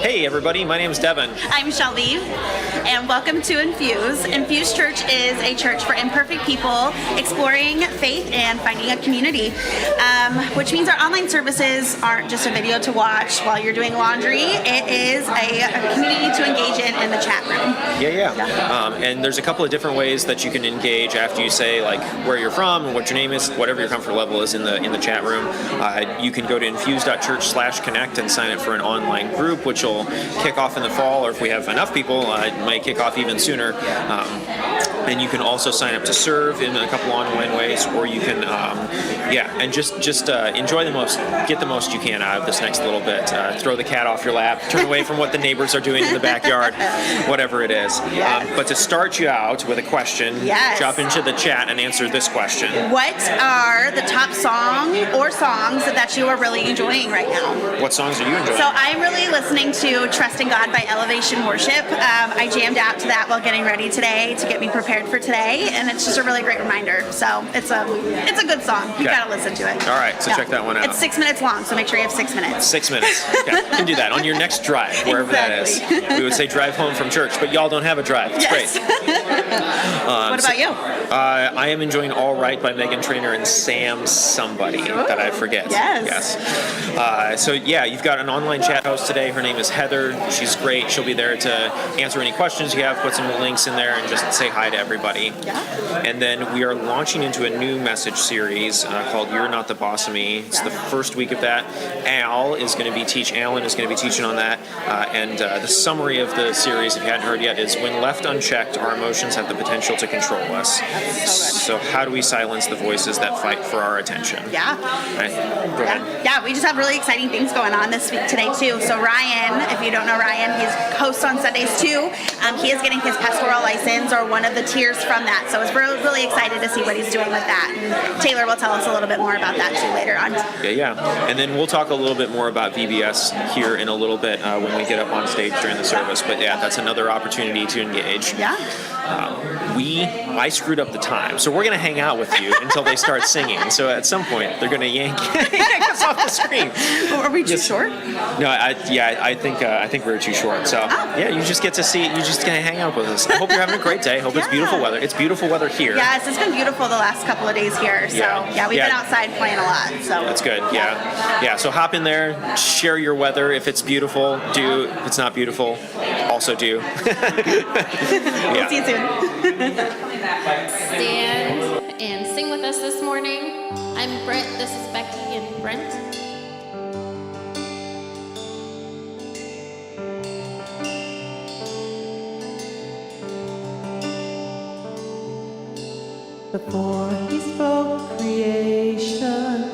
Hey everybody, my name is Devin. I'm Shelby, and welcome to Infuse. Infuse Church is a church for imperfect people exploring faith and finding a community, which means our online services aren't just a video to watch while you're doing laundry. It is a community to engage in the chat room. Yeah. And there's a couple of different ways that you can engage after you say like where you're from and what your name is, whatever your comfort level is in the chat room. You can go to infuse.church/connect and sign up for an online group, which will kick off in the fall, or if we have enough people, it might kick off even sooner. And you can also sign up to serve in a couple online ways, or you can, and just enjoy the most, get the most you can out of this next little bit. Throw the cat off your lap, turn away from what the neighbors are doing in the backyard, whatever it is. Yes. But to start you out with a question, drop into the chat and answer this question. What are the top song or songs that you are really enjoying right now? What songs are you enjoying? So I'm really listening to Trust in God by Elevation Worship. I jammed out to that while getting ready today to get me prepared for today, and it's just a really great reminder. So it's a good song. You gotta listen to it. All right, so check that one out. It's 6 minutes long, so make sure you have 6 minutes. 6 minutes. Okay, you can do that on your next drive, wherever that is. We would say drive home from church, but y'all don't have a drive. It's great. What about you? I am enjoying All Right by Megan Trainor and Sam somebody that I forget. Yes. You've got an online chat host today. Her name is Heather. She's great. She'll be there to answer any questions you have, put some links in there, and just say hi to everybody. Yeah. And then we are launching into a new message series called You're Not the Boss of Me. It's the first week of that. Alan is going to be teaching on that. And the summary of the series, if you hadn't heard yet, is when left unchecked, our emotions have the potential to control us. So how do we silence the voices that fight for our attention? Yeah. Right. Go ahead. Yeah, we just have really exciting things going on this week today too. So Ryan, if you don't know Ryan, he's hosts on Sundays too. He is getting his pastoral license, or one of the tiers from that. So we're really excited to see what he's doing with that. And Taylor will tell us a little bit more about that too later on. Yeah. And then we'll talk a little bit more about VBS here in a little bit when we get up on stage during the service. But yeah, that's another opportunity to engage. Yeah. I screwed up the time, so we're going to hang out with you until they start singing. So at some point, they're going to yank us off the screen. Are we too short? No, I think we're too short. So you just get to see. You just going to hang out with us. I hope you're having a great day. Hope it's beautiful weather. It's beautiful weather here. Yes, it's been beautiful the last couple of days here. So we've been outside playing a lot. So that's good. Yeah. So hop in there, share your weather. If it's beautiful, do. If it's not beautiful, also do. We'll see you soon. Stand and sing with us this morning. I'm Britt, this is Becky and Brent. Before he spoke creation,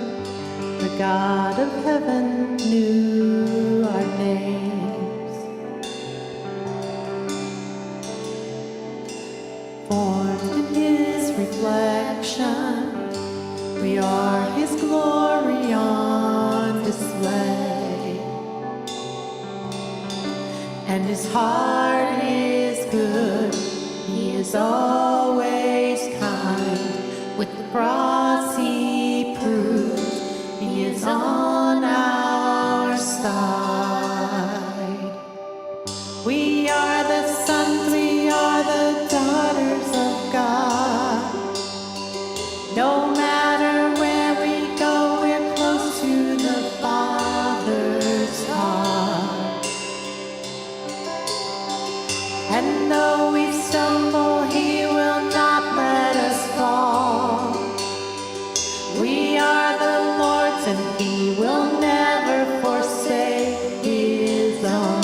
the God of heaven knew our names. Formed in his reflection, we are his glory on display. And his heart is good, he is always kind. With the cross he proves he is on our side. We are the sons, we are the daughters of God. No matter where we go, we're close to the Father's heart. And though we stumble, he will not let us fall. We are the Lord's, and he will never forsake his own.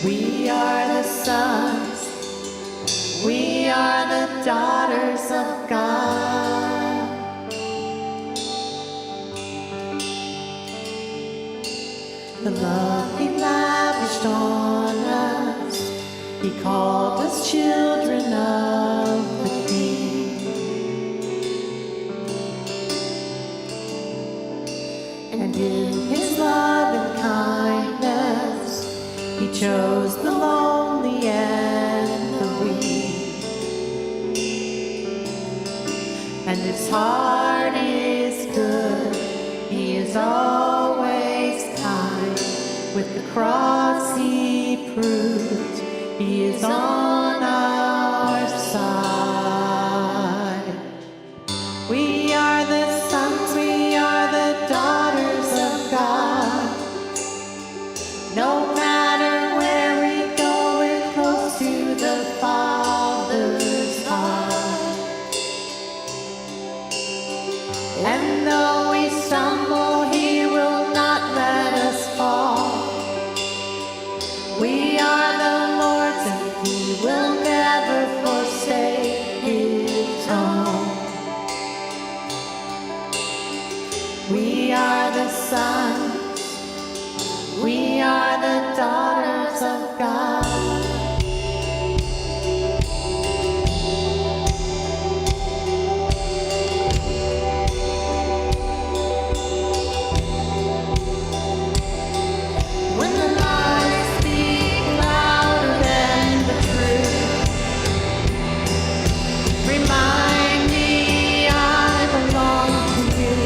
We are the sons, we are the daughters of God. The love he lavished on us, he called us children of the King. And in his love and kindness, he chose the lonely and the weak. And his heart is good, he is always With the cross he proved he is on our side. We are the sons, we are the daughters of God. No matter where we go, we're close to the Father's heart. And though we stumble, he will not let us fall. We are the Lord's and he will never forsake his own. We are the sons, we are the daughters of God. When the lies speak louder than the truth, remind me I belong to you.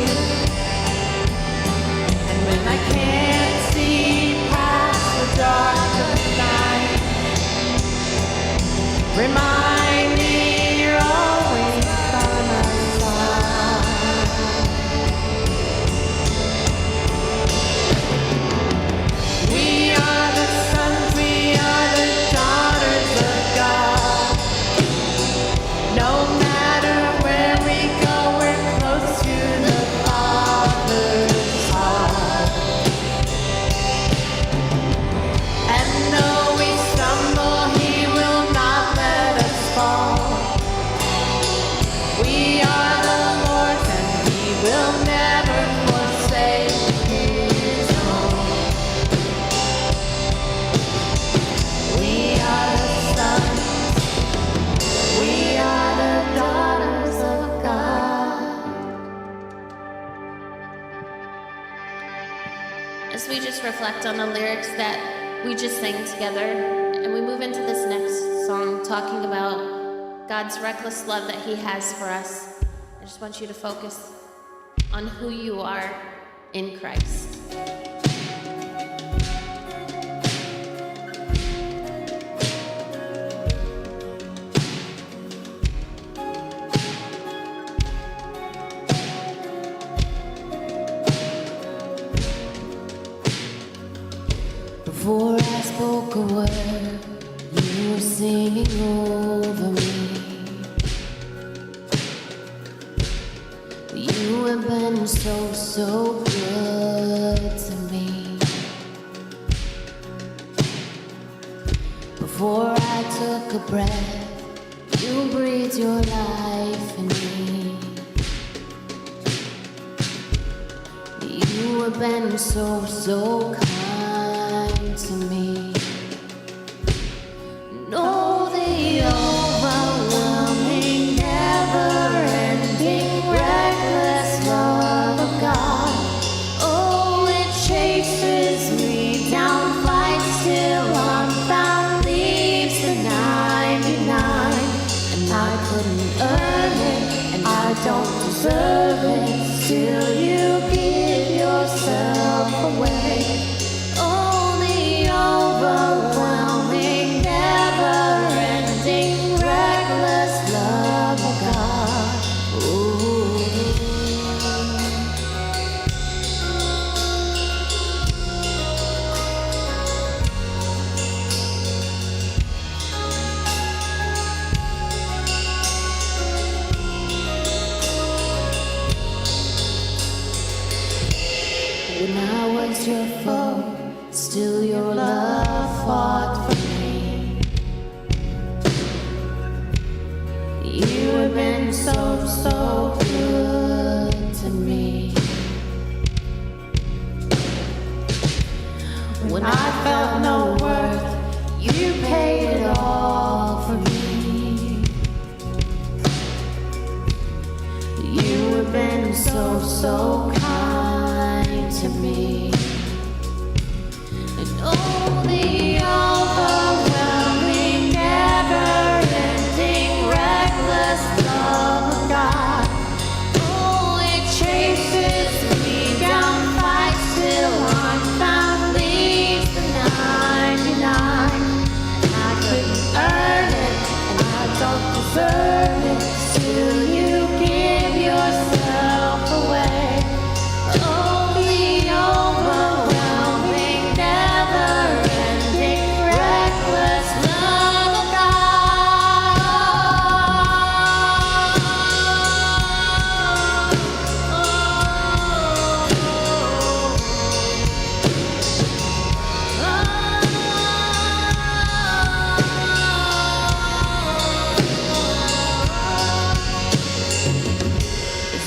And when I can't see past the dark of night, remind me you're always by my side. We are the sons, we are the daughters of God. No matter where we go, we're close to the Father's heart. And though we stumble, he will not let us fall. We are the Lord's and he will never forsake his own. We are the sons, we are the daughters of God. As we just reflect on the lyrics that we just sang together, and we move into this next song talking about God's reckless love that he has for us, I just want you to focus on who you are in Christ. Before I spoke a word, you were singing over me. You have been so, so good to me. Before I took a breath, you breathed your life in me. You have been so, so kind to me. Know the overwhelming, never-ending, reckless love of God. Oh, it chases me down, fights till I'm found, leaves the 99. And I couldn't earn it, and I don't deserve it. Still you give yourself away. Oh, the overwhelming, never-ending, reckless love of God. Ooh. When I was your foe, still your love fought for me. You have been so, so good to me. When I felt no worth, you paid it all for me. You have been so, so kind to me. And oh, the overwhelming, never-ending, reckless love of God. Oh, it chases me down, fights till I'm found, leaves deserve it. Still you give yourself away. Oh, the overwhelming, never-ending, reckless love of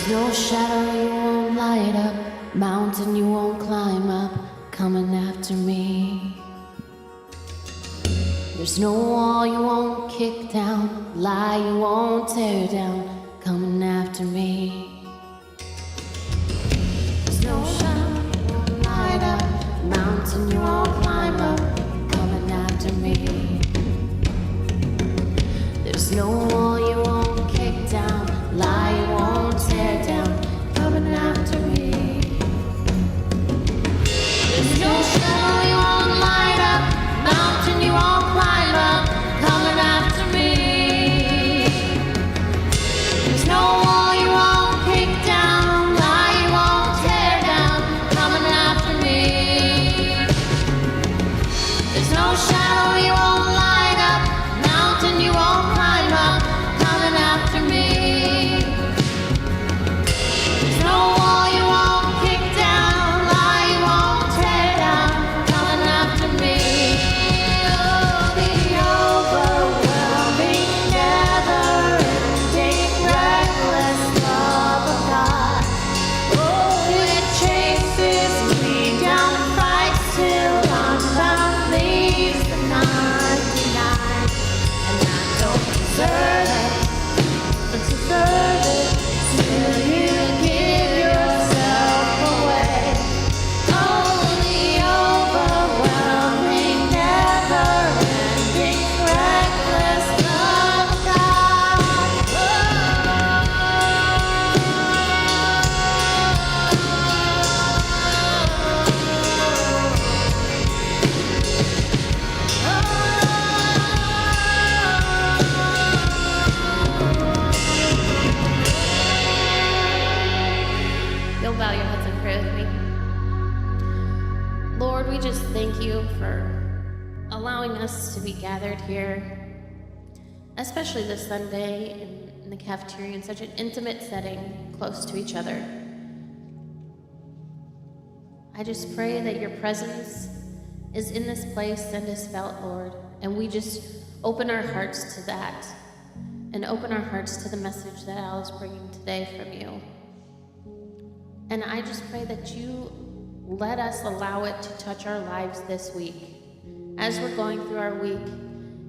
no shadow you won't light up, mountain you won't climb up, coming after me. There's no wall you won't kick down, lie you won't tear down, coming after me. There's no shadow you won't light up, mountain you won't climb up, coming after me. There's no wall you won't kick down, lie you won't tear down, coming after me. There's no shadow you won't light up, mountain you won't climb up, coming after me. There's no wall you won't kick down, lie you won't tear down, coming after me. There's no shadow you won't light up, mountain you won't climb up, coming after me. There's no wall you won't kick down, lie you won't tear down, coming after me. Oh, the overwhelming, never-ending, reckless love of God. Oh, it chases me down, fights till I'm found, leaves the 99, and I don't deserve it, but deserve it. Still you give yourself away. Oh, the overwhelming, never-ending, reckless love of God. You'll bow your heads and pray with me. Lord, we just thank you for allowing us to be gathered here, especially this Sunday in the cafeteria in such an intimate setting, close to each other. I just pray that your presence is in this place and is felt, Lord, and we just open our hearts to that and open our hearts to the message that Al is bringing today from you. And I just pray that you let us allow it to touch our lives this week. As we're going through our week,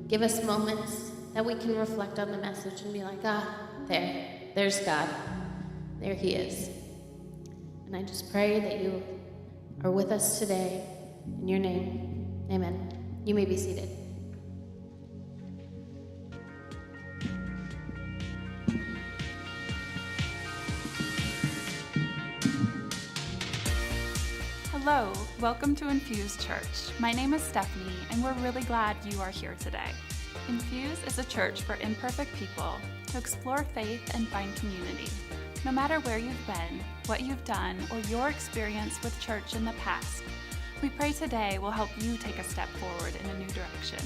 give us moments that we can reflect on the message and be like, there's God. There he is. And I just pray that you are with us today. In your name, amen. You may be seated. Hello, welcome to Infuse Church. My name is Stephanie, and we're really glad you are here today. Infuse is a church for imperfect people to explore faith and find community. No matter where you've been, what you've done, or your experience with church in the past, we pray today will help you take a step forward in a new direction.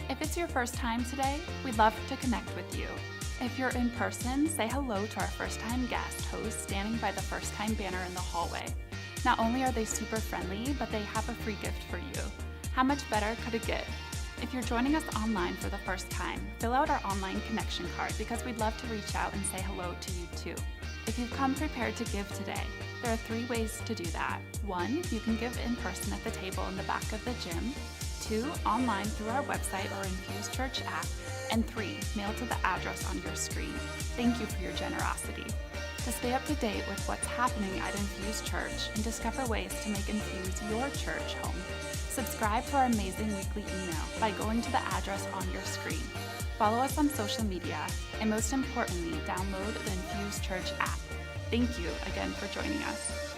If it's your first time today, we'd love to connect with you. If you're in person, say hello to our first-time guest host standing by the first-time banner in the hallway. Not only are they super friendly, but they have a free gift for you. How much better could it get? If you're joining us online for the first time, fill out our online connection card because we'd love to reach out and say hello to you too. If you've come prepared to give today, there are 3 ways to do that. 1, you can give in person at the table in the back of the gym. 2, online through our website or Infuse Church app. And 3, mail to the address on your screen. Thank you for your generosity. To stay up to date with what's happening at Infuse Church and discover ways to make Infuse your church home, subscribe to our amazing weekly email by going to the address on your screen. Follow us on social media, and most importantly, download the Infuse Church app. Thank you again for joining us.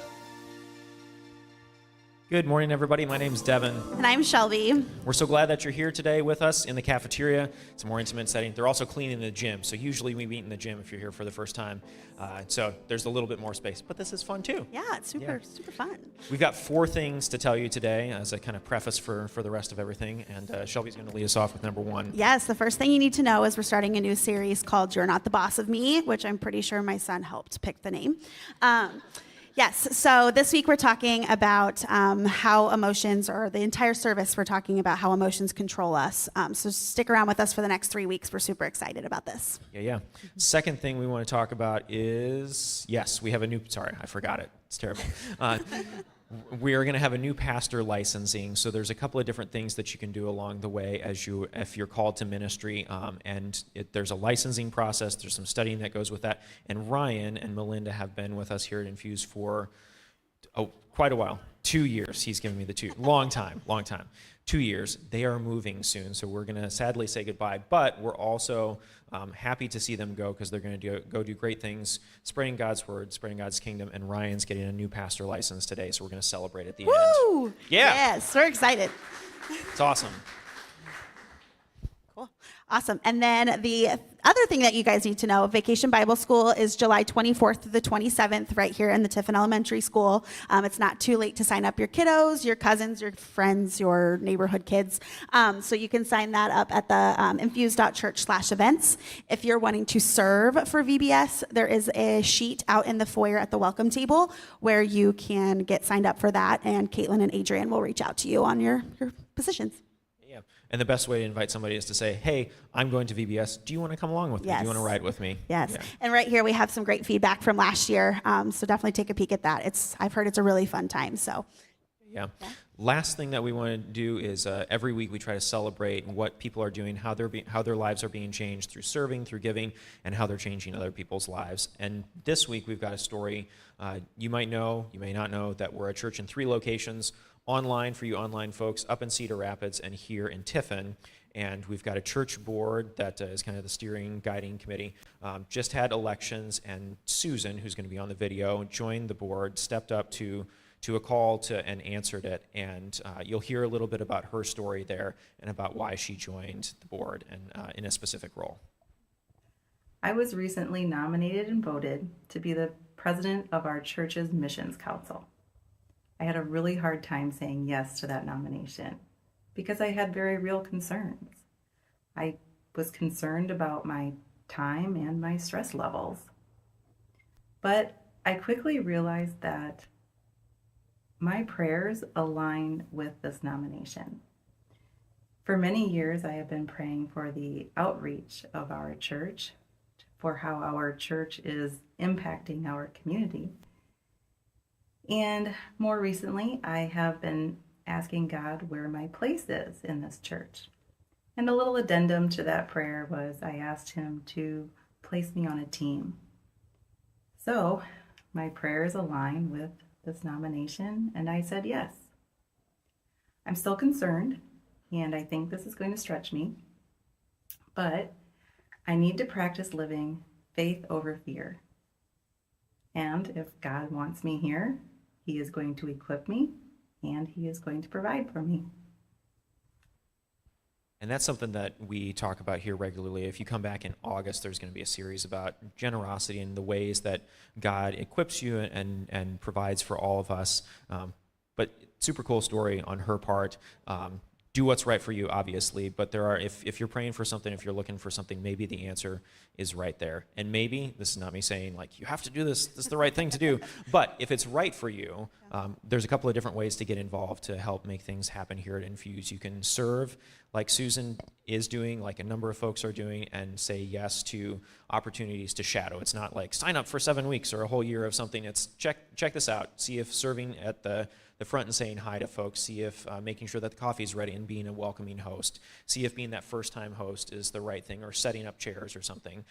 Good morning, everybody. My name's Devin. And I'm Shelby. We're so glad that you're here today with us in the cafeteria. It's a more intimate setting. They're also cleaning the gym, so usually we meet in the gym if you're here for the first time. So there's a little bit more space, but this is fun too. Yeah, it's super fun. We've got 4 things to tell you today as a kind of preface for the rest of everything, and Shelby's going to lead us off with number 1. Yes, the first thing you need to know is we're starting a new series called You're Not the Boss of Me, which I'm pretty sure my son helped pick the name. Yes, so this week we're talking about how emotions, or the entire service we're talking about how emotions control us. So stick around with us for the next 3 weeks. We're super excited about this. Yeah. Second thing we want to talk about is, yes, we have a new, sorry, I forgot it. It's terrible. We are going to have a new pastor licensing, so there's a couple of different things that you can do along the way if you're called to ministry, and there's a licensing process. There's some studying that goes with that, and Ryan and Melinda have been with us here at Infuse for quite a while. 2 years. He's given me the 2. Long time. 2 years. They are moving soon, so we're going to sadly say goodbye, but we're also happy to see them go because they're going to go do great things, spreading God's word, spreading God's kingdom, and Ryan's getting a new pastor license today, so we're going to celebrate at the end. Woo! Yeah. Yes, we're excited. It's awesome. Cool. Awesome. And then the other thing that you guys need to know, Vacation Bible School is July 24th to the 27th right here in the Tiffin Elementary School. It's not too late to sign up your kiddos, your cousins, your friends, your neighborhood kids. So you can sign that up at the infuse.church/events. If you're wanting to serve for VBS, there is a sheet out in the foyer at the welcome table where you can get signed up for that, and Caitlin and Adrian will reach out to you on your positions. Yeah. And the best way to invite somebody is to say, hey, I'm going to VBS. Do you want to come along with me? Yes. Do you want to ride with me? Yes. Yeah. And right here we have some great feedback from last year. So definitely take a peek at that. I've heard it's a really fun time. So Yeah. Last thing that we want to do is every week we try to celebrate what people are doing, how their lives are being changed through serving, through giving, and how they're changing other people's lives. And this week we've got a story. You might know, you may not know, that we're a church in 3 locations. Online for you online folks, up in Cedar Rapids and here in Tiffin. And we've got a church board that is kind of the steering, guiding committee. Just had elections, and Susan, who's going to be on the video, joined the board, stepped up to a call and answered it. And you'll hear a little bit about her story there and about why she joined the board and in a specific role. I was recently nominated and voted to be the president of our church's missions council. I had a really hard time saying yes to that nomination because I had very real concerns. I was concerned about my time and my stress levels. But I quickly realized that my prayers align with this nomination. For many years, I have been praying for the outreach of our church, for how our church is impacting our community. And more recently, I have been asking God where my place is in this church. And a little addendum to that prayer was I asked him to place me on a team. So my prayers align with this nomination, and I said yes. I'm still concerned, and I think this is going to stretch me, but I need to practice living faith over fear. And if God wants me here, He is going to equip me, and He is going to provide for me. And that's something that we talk about here regularly. If you come back in August, there's going to be a series about generosity and the ways that God equips you and provides for all of us. But super cool story on her part. Do what's right for you, obviously, but there are, if you're praying for something, if you're looking for something, maybe the answer is right there. And maybe, this is not me saying, like, you have to do this is the right thing to do, but if it's right for you, there's a couple of different ways to get involved to help make things happen here at Infuse. You can serve like Susan is doing, like a number of folks are doing, and say yes to opportunities to shadow. It's not like sign up for 7 weeks or a whole year of something. It's check this out. See if serving at the front and saying hi to folks, see if making sure that the coffee's ready and being a welcoming host, see if being that first-time host is the right thing, or setting up chairs or something,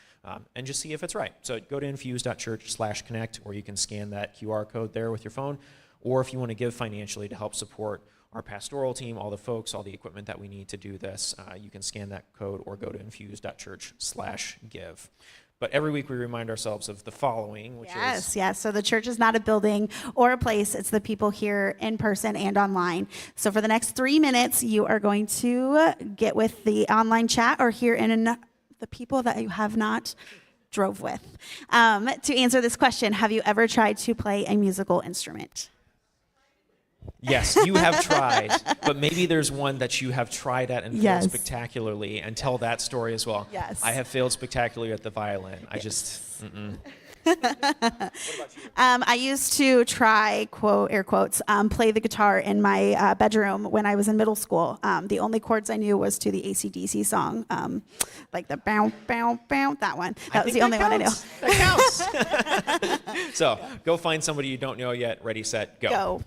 and just see if it's right. So go to infuse.church/connect, or you can scan that QR code there with your phone, or if you want to give financially to help support our pastoral team, all the folks, all the equipment that we need to do this, you can scan that code or go to infuse.church/give. But every week we remind ourselves of the following, which is... Yes. So the church is not a building or a place. It's the people here in person and online. So for the next 3 minutes, you are going to get with the online chat or hear in the people that you have not drove with. To answer this question, have you ever tried to play a musical instrument? Yes, you have tried, but maybe there's one that you have tried at and failed spectacularly, and tell that story as well. Yes. I have failed spectacularly at the violin. I just, I used to try, quote, air quotes, play the guitar in my bedroom when I was in middle school. The only chords I knew was to the AC/DC song, like the bow, bow, bow, that one. That was the only one I knew. That counts. So go find somebody you don't know yet. Ready, set, go. Go.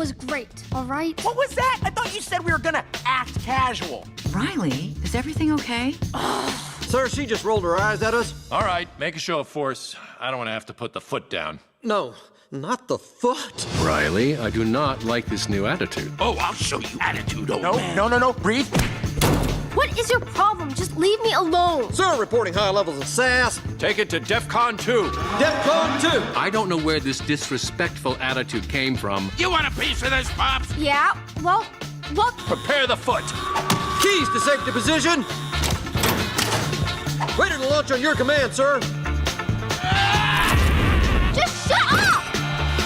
was great, all right? What was that? I thought you said we were gonna act casual. Riley, is everything okay? Sir, she just rolled her eyes at us. All right, make a show of force. I don't want to have to put the foot down. No, not the foot. Riley, I do not like this new attitude. Oh, I'll show you attitude, old No, man. no, breathe. What is your problem? Just leave me alone. Sir, reporting high levels of sass. Take it to DEFCON 2. DEFCON 2. I don't know where this disrespectful attitude came from. You want a piece of this, Pops? Yeah, well, look. Prepare the foot. Keys to safety position. Ready to launch on your command, sir. Just shut up!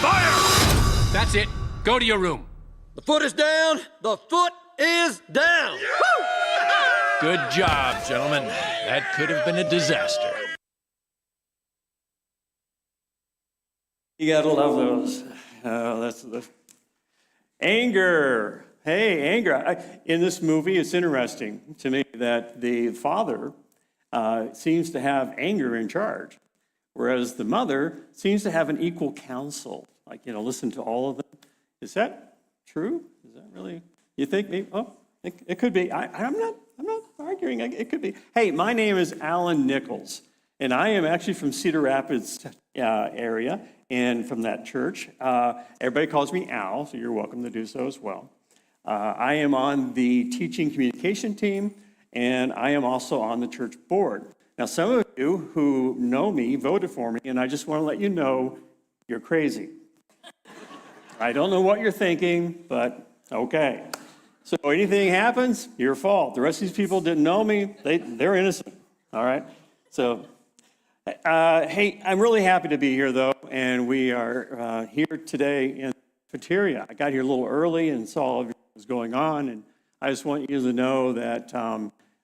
Fire! That's it. Go to your room. The foot is down. The foot is down. Good job, gentlemen. That could have been a disaster. You gotta love those. That's the anger. Hey, anger. In this movie, it's interesting to me that the father seems to have anger in charge, whereas the mother seems to have an equal counsel. Like, listen to all of them. Is that true? Is that really? You think maybe? Oh, it could be. I'm not arguing. It could be. Hey, my name is Alan Nichols, and I am actually from Cedar Rapids area, and from that church. Everybody calls me Al, so you're welcome to do so as well. I am on the teaching communication team, and I am also on the church board. Now, some of you who know me voted for me, and I just want to let you know you're crazy. I don't know what you're thinking, but okay. So anything happens, your fault. The rest of these people didn't know me. They're innocent, all right? So, hey, I'm really happy to be here, though, and we are here today in cafeteria. I got here a little early and saw what was going on, and I just want you to know that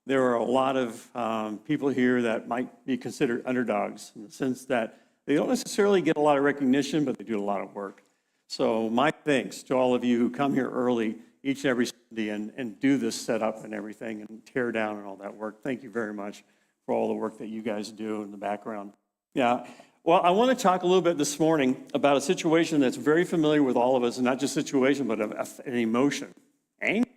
there are a lot of people here that might be considered underdogs in the sense that they don't necessarily get a lot of recognition, but they do a lot of work. So my thanks to all of you who come here early each and every Sunday and do this setup and everything and tear down and all that work. Thank you very much for all the work that you guys do in the background. Yeah, well, I want to talk a little bit this morning about a situation that's very familiar with all of us, and not just a situation, but an emotion. Anger,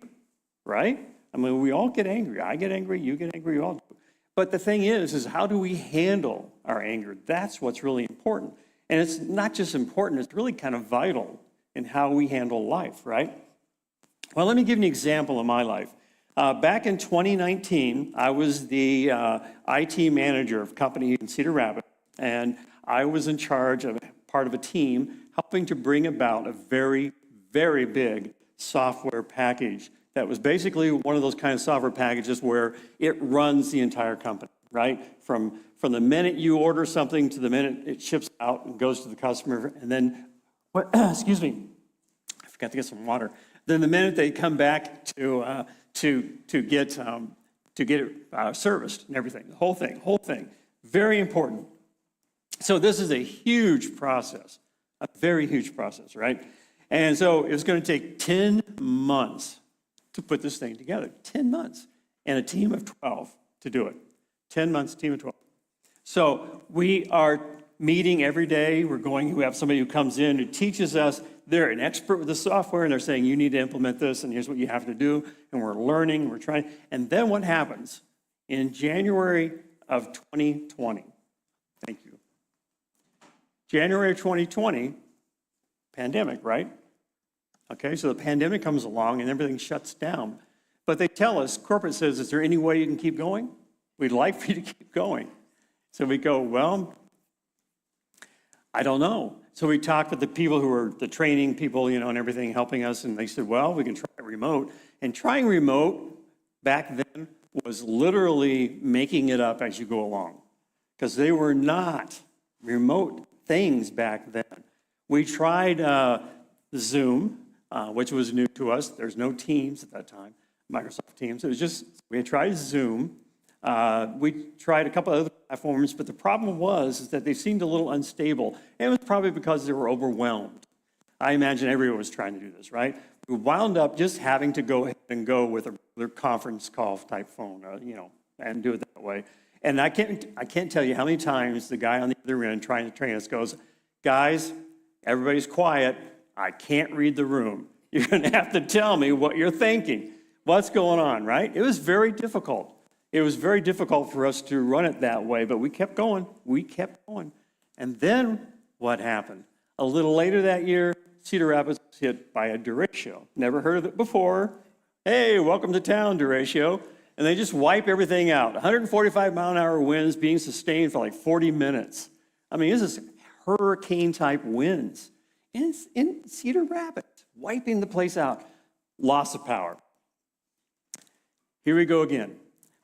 right? I mean, we all get angry. I get angry, you get angry, you all do. But the thing is how do we handle our anger? That's what's really important. And it's not just important, it's really kind of vital in how we handle life, right? Well, let me give you an example of my life. Back in 2019, I was the IT manager of a company in Cedar Rapids, and I was in charge of part of a team helping to bring about a very, very big software package that was basically one of those kind of software packages where it runs the entire company, right? From the minute you order something to the minute it ships out and goes to the customer, and then, excuse me, I forgot to get some water. Then the minute they come back to get it serviced and everything, the whole thing, very important. So this is a huge process, a very huge process, right? And so it was going to take 10 months to put this thing together, 10 months, and a team of 12 to do it. 10 months, team of 12. So we are meeting every day. We have somebody who comes in who teaches us. They're an expert with the software, and they're saying, you need to implement this, and here's what you have to do. And we're learning, we're trying. And then what happens? In January of 2020, thank you. January of 2020, pandemic, right? Okay, so the pandemic comes along and everything shuts down. But they tell us, corporate says, is there any way you can keep going? We'd like for you to keep going. So we go, well, I don't know. So we talked with the people who were the training people, and everything helping us, and they said, well, we can try remote. And trying remote back then was literally making it up as you go along, because they were not remote things back then. We tried Zoom, which was new to us. There's no Teams at that time, Microsoft Teams. It was just, we had tried Zoom. We tried a couple other platforms, but the problem was that they seemed a little unstable. And it was probably because they were overwhelmed. I imagine everyone was trying to do this, right? We wound up just having to go ahead and go with a regular conference call type phone, and do it that way. And I can't tell you how many times the guy on the other end trying to train us goes, guys, everybody's quiet. I can't read the room. You're going to have to tell me what you're thinking. What's going on, right? It was very difficult. It was very difficult for us to run it that way, but we kept going. And then what happened? A little later that year, Cedar Rapids was hit by a derecho. Never heard of it before. Hey, welcome to town, derecho. And they just wipe everything out. 145-mile-an-hour winds being sustained for like 40 minutes. I mean, this is hurricane-type winds in Cedar Rapids, wiping the place out. Loss of power. Here we go again.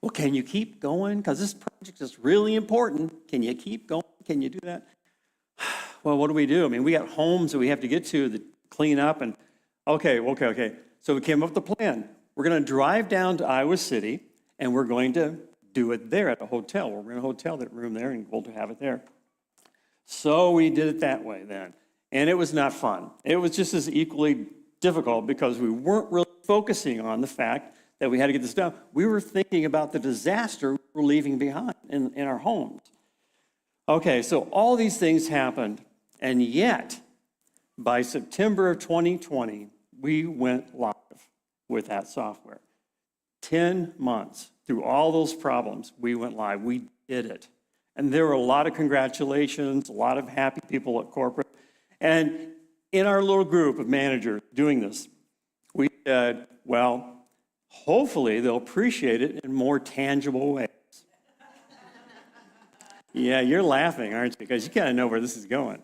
Well, can you keep going? Because this project is really important. Can you keep going? Can you do that? Well, what do? I mean, we got homes that we have to get to. clean up. And okay. So we came up with a plan. We're going to drive down to Iowa City, and we're going to do it there at a hotel. We're going to hotel that room there, and we'll have it there. So we did it that way then. And it was not fun. It was just as equally difficult because we weren't really focusing on the fact that we had to get this done. We were thinking about the disaster we were leaving behind in our homes. Okay, so all these things happened, and yet by September of 2020, we went live with that software. 10 months through all those problems, we went live. We did it. And there were a lot of congratulations, a lot of happy people at corporate. And in our little group of managers doing this, we said, well, hopefully they'll appreciate it in more tangible ways. Yeah, you're laughing, aren't you? Because you kind of know where this is going.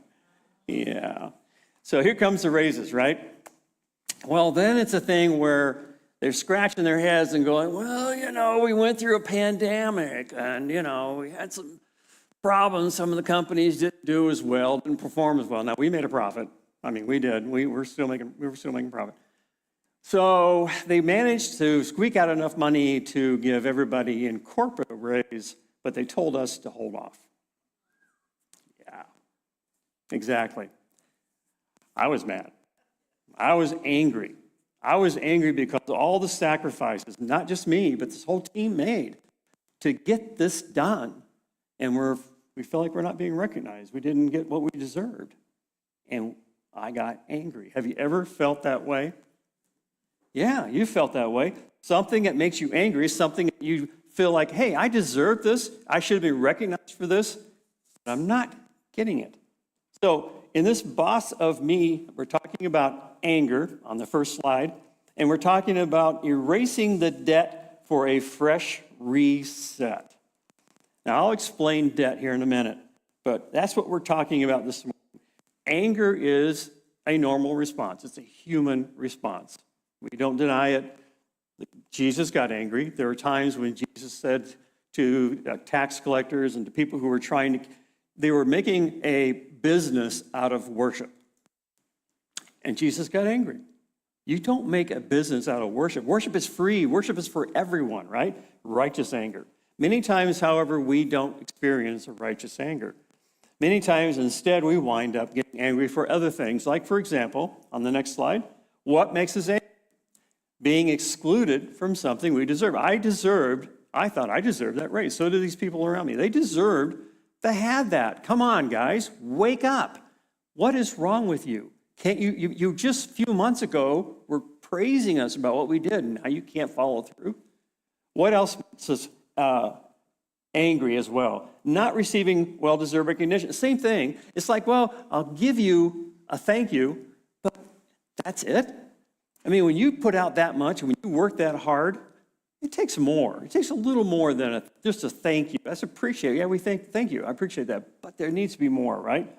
Yeah. So here comes the raises, right? Well, then it's a thing where they're scratching their heads and going, well, we went through a pandemic and, we had some problems. Some of the companies didn't do as well, didn't perform as well. Now, we made a profit. I mean, we did. We were still making profit. So they managed to squeak out enough money to give everybody in corporate a raise, but they told us to hold off. Yeah, exactly. I was mad. I was angry. I was angry because of all the sacrifices, not just me, but this whole team made to get this done. And we feel like we're not being recognized. We didn't get what we deserved. And I got angry. Have you ever felt that way? Yeah, you felt that way. Something that makes you angry, something that you feel like, hey, I deserve this. I should have been recognized for this, but I'm not getting it. So in this boss of me, we're talking about anger on the first slide, and we're talking about erasing the debt for a fresh reset. Now, I'll explain debt here in a minute, but that's what we're talking about this morning. Anger is a normal response. It's a human response. We don't deny it. Jesus got angry. There were times when Jesus said to tax collectors and to people who were they were making a business out of worship. And Jesus got angry. You don't make a business out of worship. Worship is free. Worship is for everyone, right? Righteous anger. Many times, however, we don't experience a righteous anger. Many times, instead, we wind up getting angry for other things. Like, for example, on the next slide, what makes us angry? Being excluded from something we deserve. I thought I deserved that raise. So do these people around me. They deserved to have that. Come on, guys, wake up. What is wrong with you? Can't you just a few months ago were praising us about what we did, and now you can't follow through? What else makes us angry as well? Not receiving well-deserved recognition. Same thing. It's like, well, I'll give you a thank you, but that's it? I mean, when you put out that much, when you work that hard, it takes more. It takes a little more than just a thank you. That's appreciated. Yeah, we thank you. I appreciate that. But there needs to be more, right?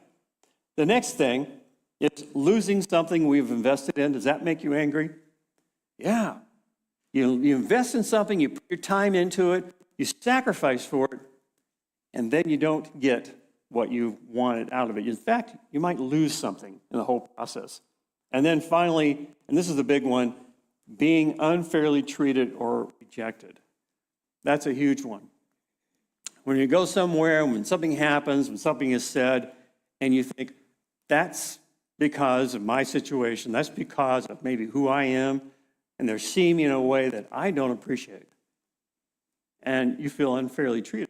The next thing is losing something we've invested in. Does that make you angry? Yeah. You invest in something, you put your time into it, you sacrifice for it, and then you don't get what you wanted out of it. In fact, you might lose something in the whole process. And then finally, and this is the big one, being unfairly treated or rejected. That's a huge one. When you go somewhere, when something happens, when something is said, and you think, that's because of my situation, that's because of maybe who I am, and they're seeing me in a way that I don't appreciate, and you feel unfairly treated.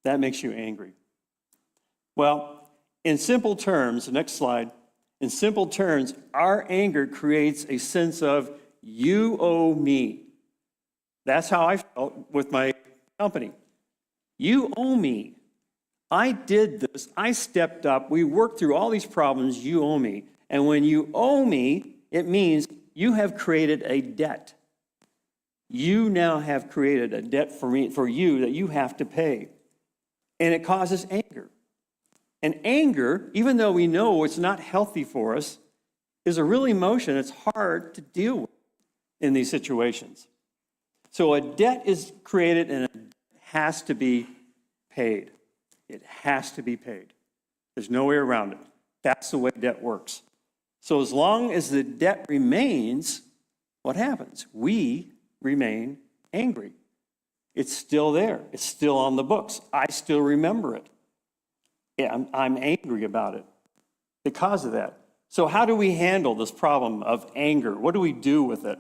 That makes you angry. Well, in simple terms, the next slide, in simple terms, our anger creates a sense of you owe me. That's how I felt with my company. You owe me. I did this. I stepped up. We worked through all these problems. You owe me. And when you owe me, it means you have created a debt. You now have created a debt for you that you have to pay. And it causes anger. And anger, even though we know it's not healthy for us, is a real emotion. It's hard to deal with in these situations. So a debt is created and it has to be paid. It has to be paid. There's no way around it. That's the way debt works. So as long as the debt remains, what happens? We remain angry. It's still there. It's still on the books. I still remember it. Yeah, I'm angry about it because of that. So how do we handle this problem of anger? What do we do with it?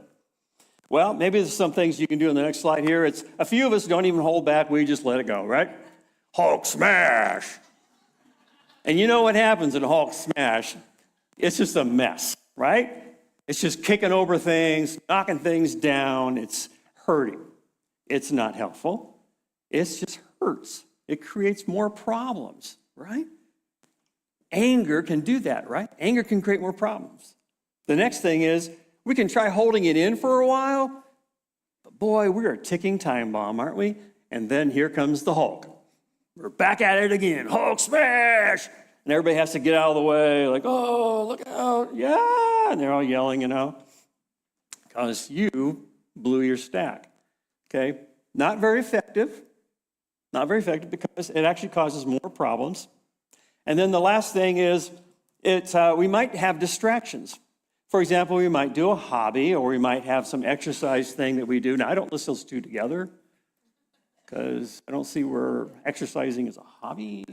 Well, maybe there's some things you can do in the next slide here. It's a few of us don't even hold back. We just let it go, right? Hulk smash. And you know what happens in Hulk smash? It's just a mess, right? It's just kicking over things, knocking things down. It's hurting. It's not helpful. It just hurts. It creates more problems, right? Anger can do that, right? Anger can create more problems. The next thing is we can try holding it in for a while, but boy, we're a ticking time bomb, aren't we? And then here comes the Hulk. We're back at it again. Hulk smash! And everybody has to get out of the way, like, oh, look out, yeah! And they're all yelling, because you blew your stack, okay? Not very effective because it actually causes more problems. And then the last thing is we might have distractions. For example, we might do a hobby, or we might have some exercise thing that we do. Now, I don't list those two together because I don't see where exercising is a hobby.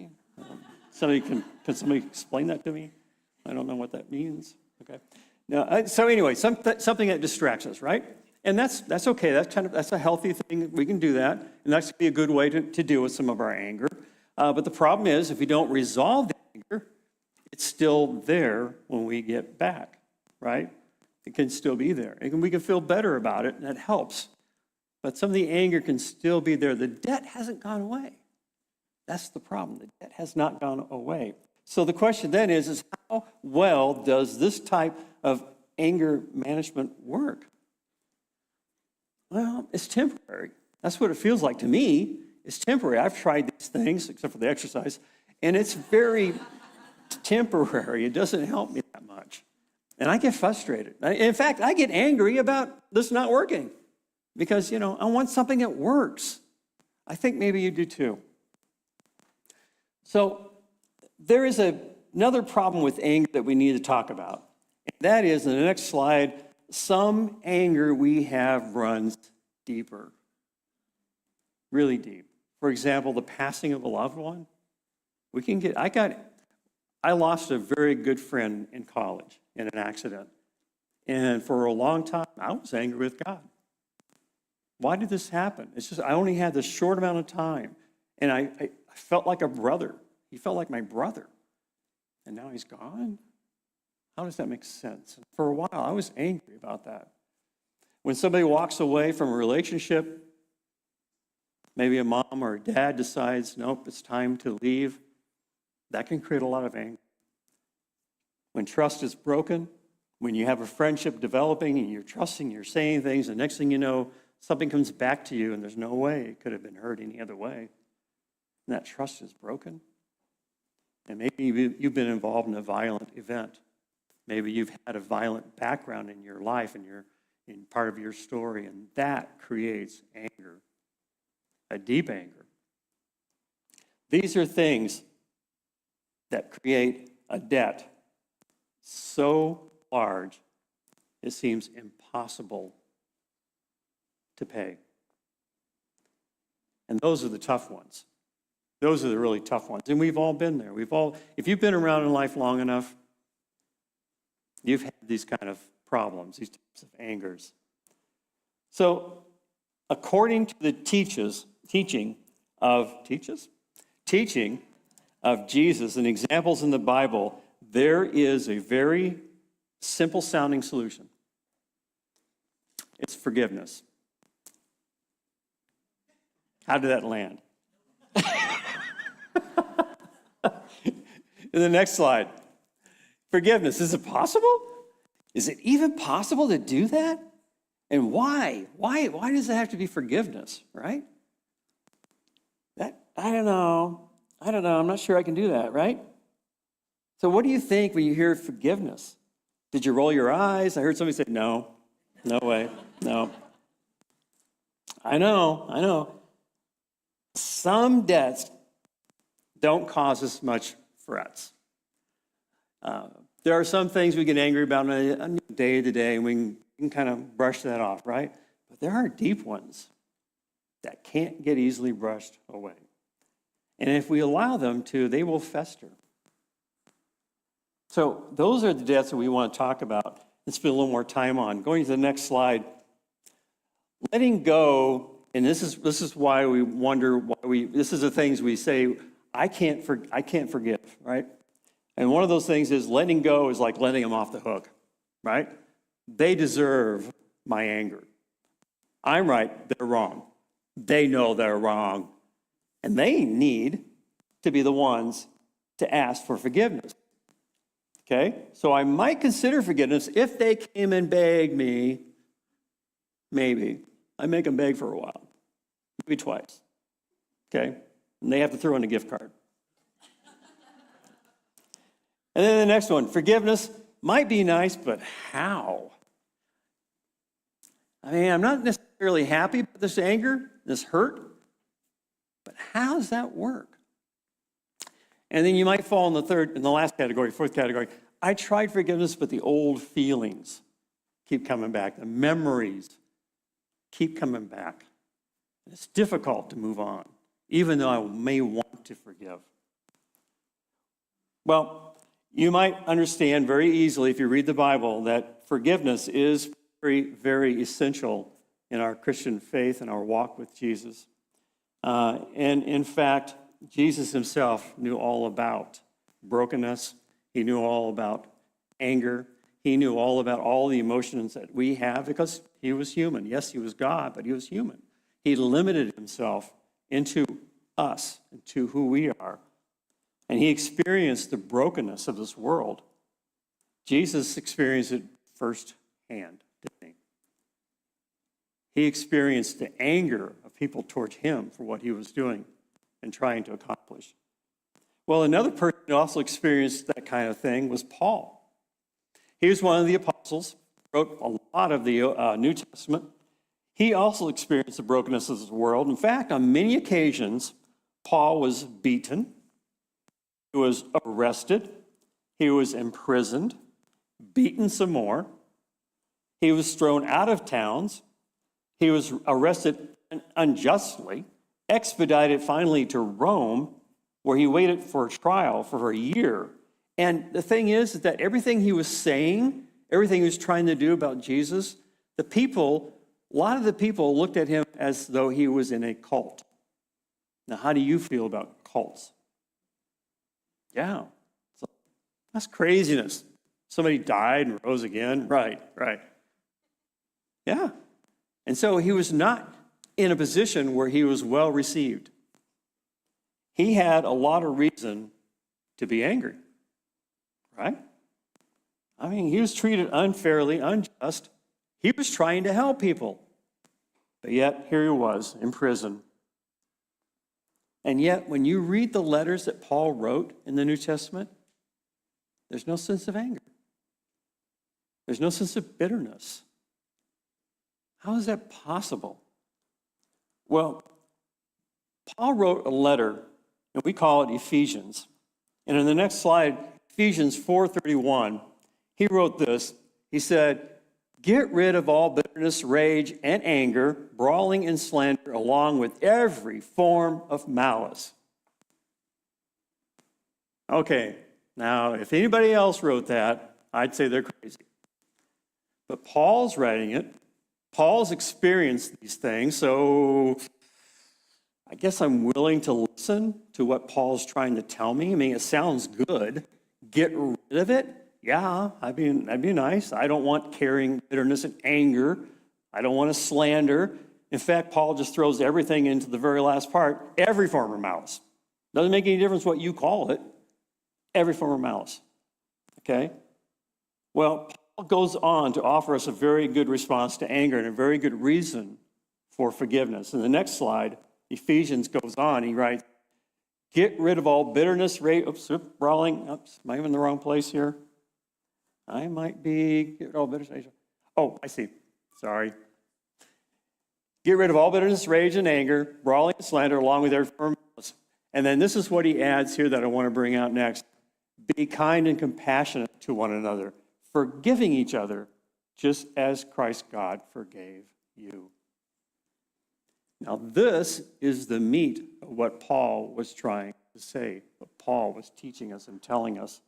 Can somebody explain that to me? I don't know what that means. Okay. Now, so anyway, something that distracts us, right? And that's okay. That's a healthy thing. We can do that, and that's be a good way to deal with some of our anger. But the problem is, if we don't resolve the anger, it's still there when we get back, right? It can still be there. And we can feel better about it, and that helps. But some of the anger can still be there. The debt hasn't gone away. That's the problem. The debt has not gone away. So the question then is how well does this type of anger management work? Well, it's temporary. That's what it feels like to me. It's temporary. I've tried these things, except for the exercise, and it's very temporary. It doesn't help me that much. And I get frustrated. In fact, I get angry about this not working because, I want something that works. I think maybe you do too. So there is another problem with anger that we need to talk about. And that is, in the next slide, some anger we have runs deeper, really deep. For example, the passing of a loved one. I lost a very good friend in college in an accident. And for a long time, I was angry with God. Why did this happen? It's just, I only had this short amount of time. And I felt like a brother. He felt like my brother. And now he's gone? How does that make sense? For a while, I was angry about that. When somebody walks away from a relationship, maybe a mom or a dad decides, nope, it's time to leave, that can create a lot of anger. When trust is broken, when you have a friendship developing and you're trusting, you're saying things, the next thing you know, something comes back to you and there's no way it could have been heard any other way. And that trust is broken. And maybe you've been involved in a violent event. Maybe you've had a violent background in your life and in part of your story, and that creates anger, a deep anger. These are things that create a debt so large it seems impossible to pay. And those are the tough ones. Those are the really tough ones. And we've all been there. If you've been around in life long enough, you've had these kind of problems, these types of angers. So, according to the teaching of Jesus and examples in the Bible, there is a very simple sounding solution. It's forgiveness. How did that land? In the next slide. Forgiveness. Is it possible? Is it even possible to do that? And why? Why does it have to be forgiveness, right? I don't know. I'm not sure I can do that, right? So what do you think when you hear forgiveness? Did you roll your eyes? I heard somebody say, no way, no. I know. Some debts don't cause us much frets. There are some things we get angry about on a day-to-day, and we can kind of brush that off, right? But there are deep ones that can't get easily brushed away. And if we allow them to, they will fester. So those are the debts that we want to talk about and spend a little more time on. Going to the next slide. Letting go, and this is why we wonder this is the things we say, I can't forgive, right? And one of those things is letting go is like letting them off the hook, right? They deserve my anger. I'm right, they're wrong. They know they're wrong. And they need to be the ones to ask for forgiveness. Okay? So I might consider forgiveness if they came and begged me. Maybe. I make them beg for a while. Maybe twice. Okay? And they have to throw in a gift card. And then the next one, forgiveness might be nice, but how? I mean, I'm not necessarily happy about this anger, this hurt, but how does that work? And then you might fall in the last category, fourth category. I tried forgiveness, but the old feelings keep coming back. The memories keep coming back. It's difficult to move on, even though I may want to forgive. Well, you might understand very easily if you read the Bible that forgiveness is very, very essential in our Christian faith and our walk with Jesus. And in fact, Jesus himself knew all about brokenness. He knew all about anger. He knew all about all the emotions that we have because he was human. Yes, he was God, but he was human. He limited himself into us, into who we are. And he experienced the brokenness of this world. Jesus experienced it firsthand, didn't he? He experienced the anger of people towards him for what he was doing and trying to accomplish. Well, another person who also experienced that kind of thing was Paul. He was one of the apostles, wrote a lot of the New Testament. He also experienced the brokenness of this world. In fact, on many occasions, Paul was beaten. He was arrested. He was imprisoned, beaten some more. He was thrown out of towns. He was arrested unjustly, expedited finally to Rome, where he waited for a trial for a year. And the thing is that everything he was saying, everything he was trying to do about Jesus, a lot of the people looked at him as though he was in a cult. Now, how do you feel about cults? Yeah, so that's craziness. Somebody died and rose again. Right. Yeah. And so he was not in a position where he was well received. He had a lot of reason to be angry, right? I mean, he was treated unfairly, unjust. He was trying to help people. But yet, here he was in prison. And yet, when you read the letters that Paul wrote in the New Testament, there's no sense of anger. There's no sense of bitterness. How is that possible? Well, Paul wrote a letter, and we call it Ephesians. And in the next slide, Ephesians 4:31, he wrote this. He said, "Get rid of all bitterness, rage, and anger, brawling and slander, along with every form of malice." Okay, now if anybody else wrote that, I'd say they're crazy. But Paul's writing it. Paul's experienced these things, so I guess I'm willing to listen to what Paul's trying to tell me. I mean, it sounds good. Get rid of it? Yeah, that'd be nice. I don't want carrying bitterness and anger. I don't want to slander. In fact, Paul just throws everything into the very last part, every form of malice. Doesn't make any difference what you call it. Every form of malice. Okay? Well, Paul goes on to offer us a very good response to anger and a very good reason for forgiveness. In the next slide, Ephesians goes on. He writes, "Get rid of all bitterness, rage," brawling. Oops, am I in the wrong place here? I might be. Get rid of all bitterness. Oh, I see. Sorry. "Get rid of all bitterness, rage, and anger, brawling and slander, along with every form of malice." And then this is what he adds here that I want to bring out next. Be kind and compassionate to one another, forgiving each other, just as Christ God forgave you. Now, this is the meat of what Paul was trying to say, what Paul was teaching us and telling us.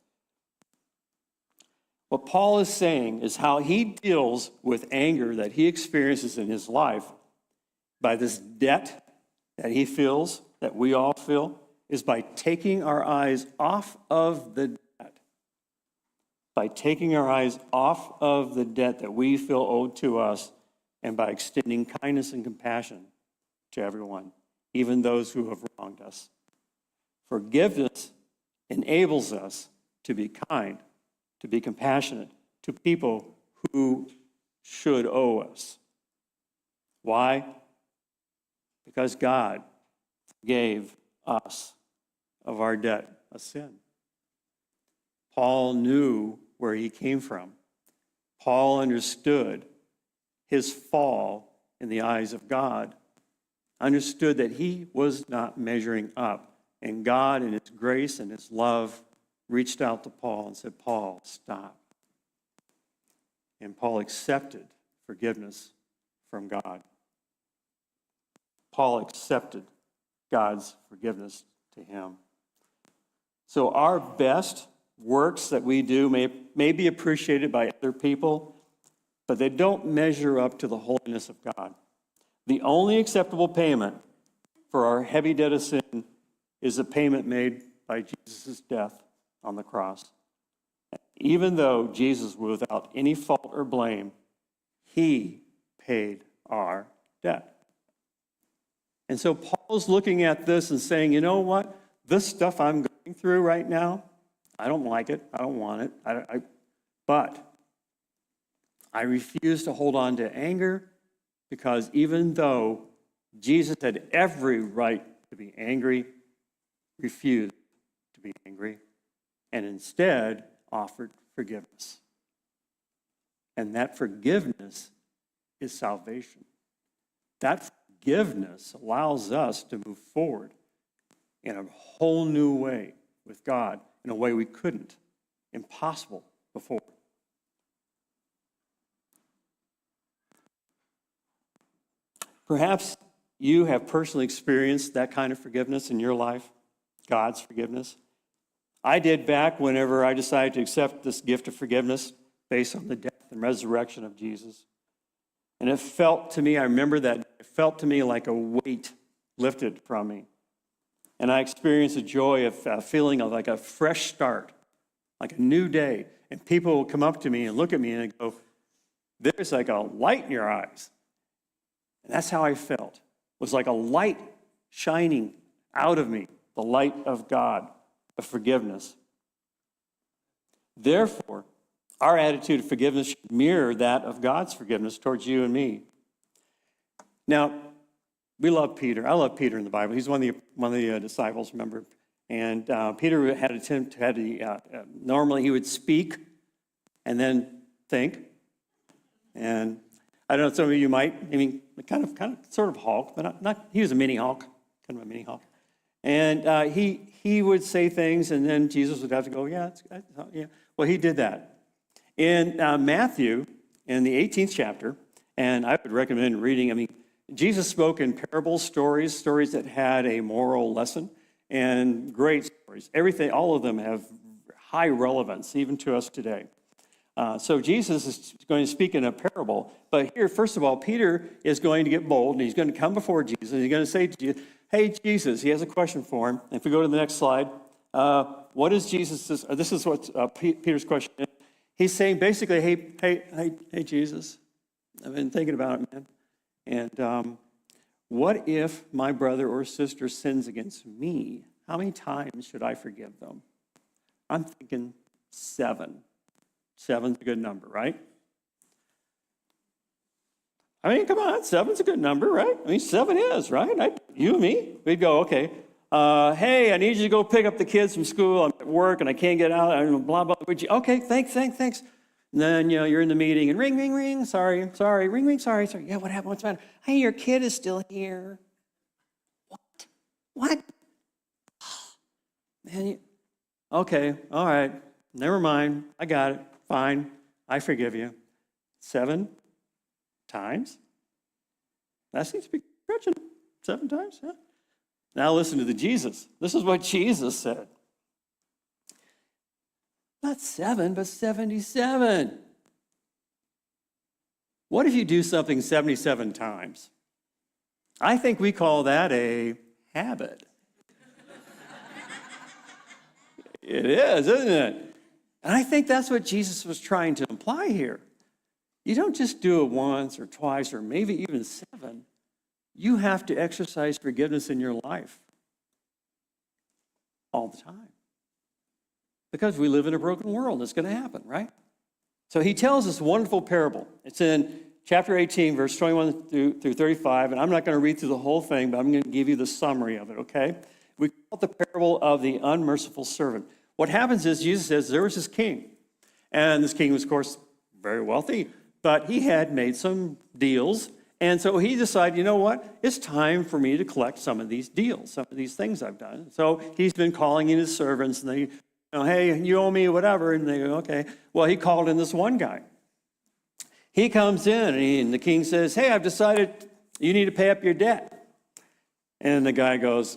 What Paul is saying is how he deals with anger that he experiences in his life by this debt that he feels, that we all feel, is by taking our eyes off of the debt. By taking our eyes off of the debt that we feel owed to us, and by extending kindness and compassion to everyone, even those who have wronged us. Forgiveness enables us to be kind, to be compassionate to people who should owe us. Why? Because God gave us of our debt of sin. Paul knew where he came from. Paul understood his fall in the eyes of God, understood that he was not measuring up. And God, in his grace and his love, reached out to Paul and said, Paul, stop. And Paul accepted forgiveness from God. Paul accepted God's forgiveness to him. So our best works that we do may be appreciated by other people, but they don't measure up to the holiness of God. The only acceptable payment for our heavy debt of sin is the payment made by Jesus' death on the cross. Even though Jesus was without any fault or blame, he paid our debt. And so Paul's looking at this and saying, you know what? This stuff I'm going through right now, I don't like it. I don't want it. But I refuse to hold on to anger, because even though Jesus had every right to be angry, refused to be angry, and instead offered forgiveness. And that forgiveness is salvation. That forgiveness allows us to move forward in a whole new way with God, in a way we couldn't, impossible before. Perhaps you have personally experienced that kind of forgiveness in your life, God's forgiveness. I did back whenever I decided to accept this gift of forgiveness based on the death and resurrection of Jesus. And it felt to me, I remember that, it felt to me like a weight lifted from me. And I experienced a joy of feeling of like a fresh start, like a new day. And people will come up to me and look at me and go, there's like a light in your eyes. And that's how I felt. It was like a light shining out of me, the light of God, of forgiveness. Therefore, our attitude of forgiveness should mirror that of God's forgiveness towards you and me. Now, we love Peter. I love Peter in the Bible. He's one of the disciples, remember? And Peter normally he would speak and then think. And I don't know, some of you might, kind of sort of Hulk, but not he was a mini Hulk, kind of a mini Hulk. And he would say things, and then Jesus would have to go, yeah. Well, he did that. In Matthew, in the 18th chapter, and I would recommend reading, Jesus spoke in parables, stories that had a moral lesson, and great stories. Everything, all of them have high relevance, even to us today. So Jesus is going to speak in a parable, but here, first of all, Peter is going to get bold, and he's going to come before Jesus, and he's going to say to Jesus, hey, Jesus, he has a question for him. If we go to the next slide, what is Jesus, this is what Peter's question is. He's saying basically, hey, Jesus, I've been thinking about it, man. And what if my brother or sister sins against me? How many times should I forgive them? I'm thinking 7. 7's a good number, right? Come on, 7's a good number, right? 7 is, right? You and me, we'd go, okay, hey, I need you to go pick up the kids from school. I'm at work and I can't get out, blah, blah, blah. Okay, thanks. And then, you're in the meeting and ring, ring, ring, sorry, ring, ring, sorry. Yeah, what happened? What's the matter? Hey, your kid is still here. What? Man, Okay, all right, never mind. I got it. Fine. I forgive you. 7 times? That seems to be stretching. 7 times? Yeah. Now listen to the Jesus. This is what Jesus said. Not 7, but 77. What if you do something 77 times? I think we call that a habit. It is, isn't it? And I think that's what Jesus was trying to imply here. You don't just do it once or twice or maybe even 7. You have to exercise forgiveness in your life all the time. Because we live in a broken world. It's going to happen, right? So he tells this wonderful parable. It's in chapter 18, verse 21 through 35. And I'm not going to read through the whole thing, but I'm going to give you the summary of it, okay? We call it the parable of the unmerciful servant. What happens is Jesus says there was this king. And this king was, of course, very wealthy. But he had made some deals. And so he decided, you know what? It's time for me to collect some of these deals, some of these things I've done. So he's been calling in his servants, and they, hey, you owe me whatever. And they go, okay. Well, he called in this one guy. He comes in, and the king says, hey, I've decided you need to pay up your debt. And the guy goes,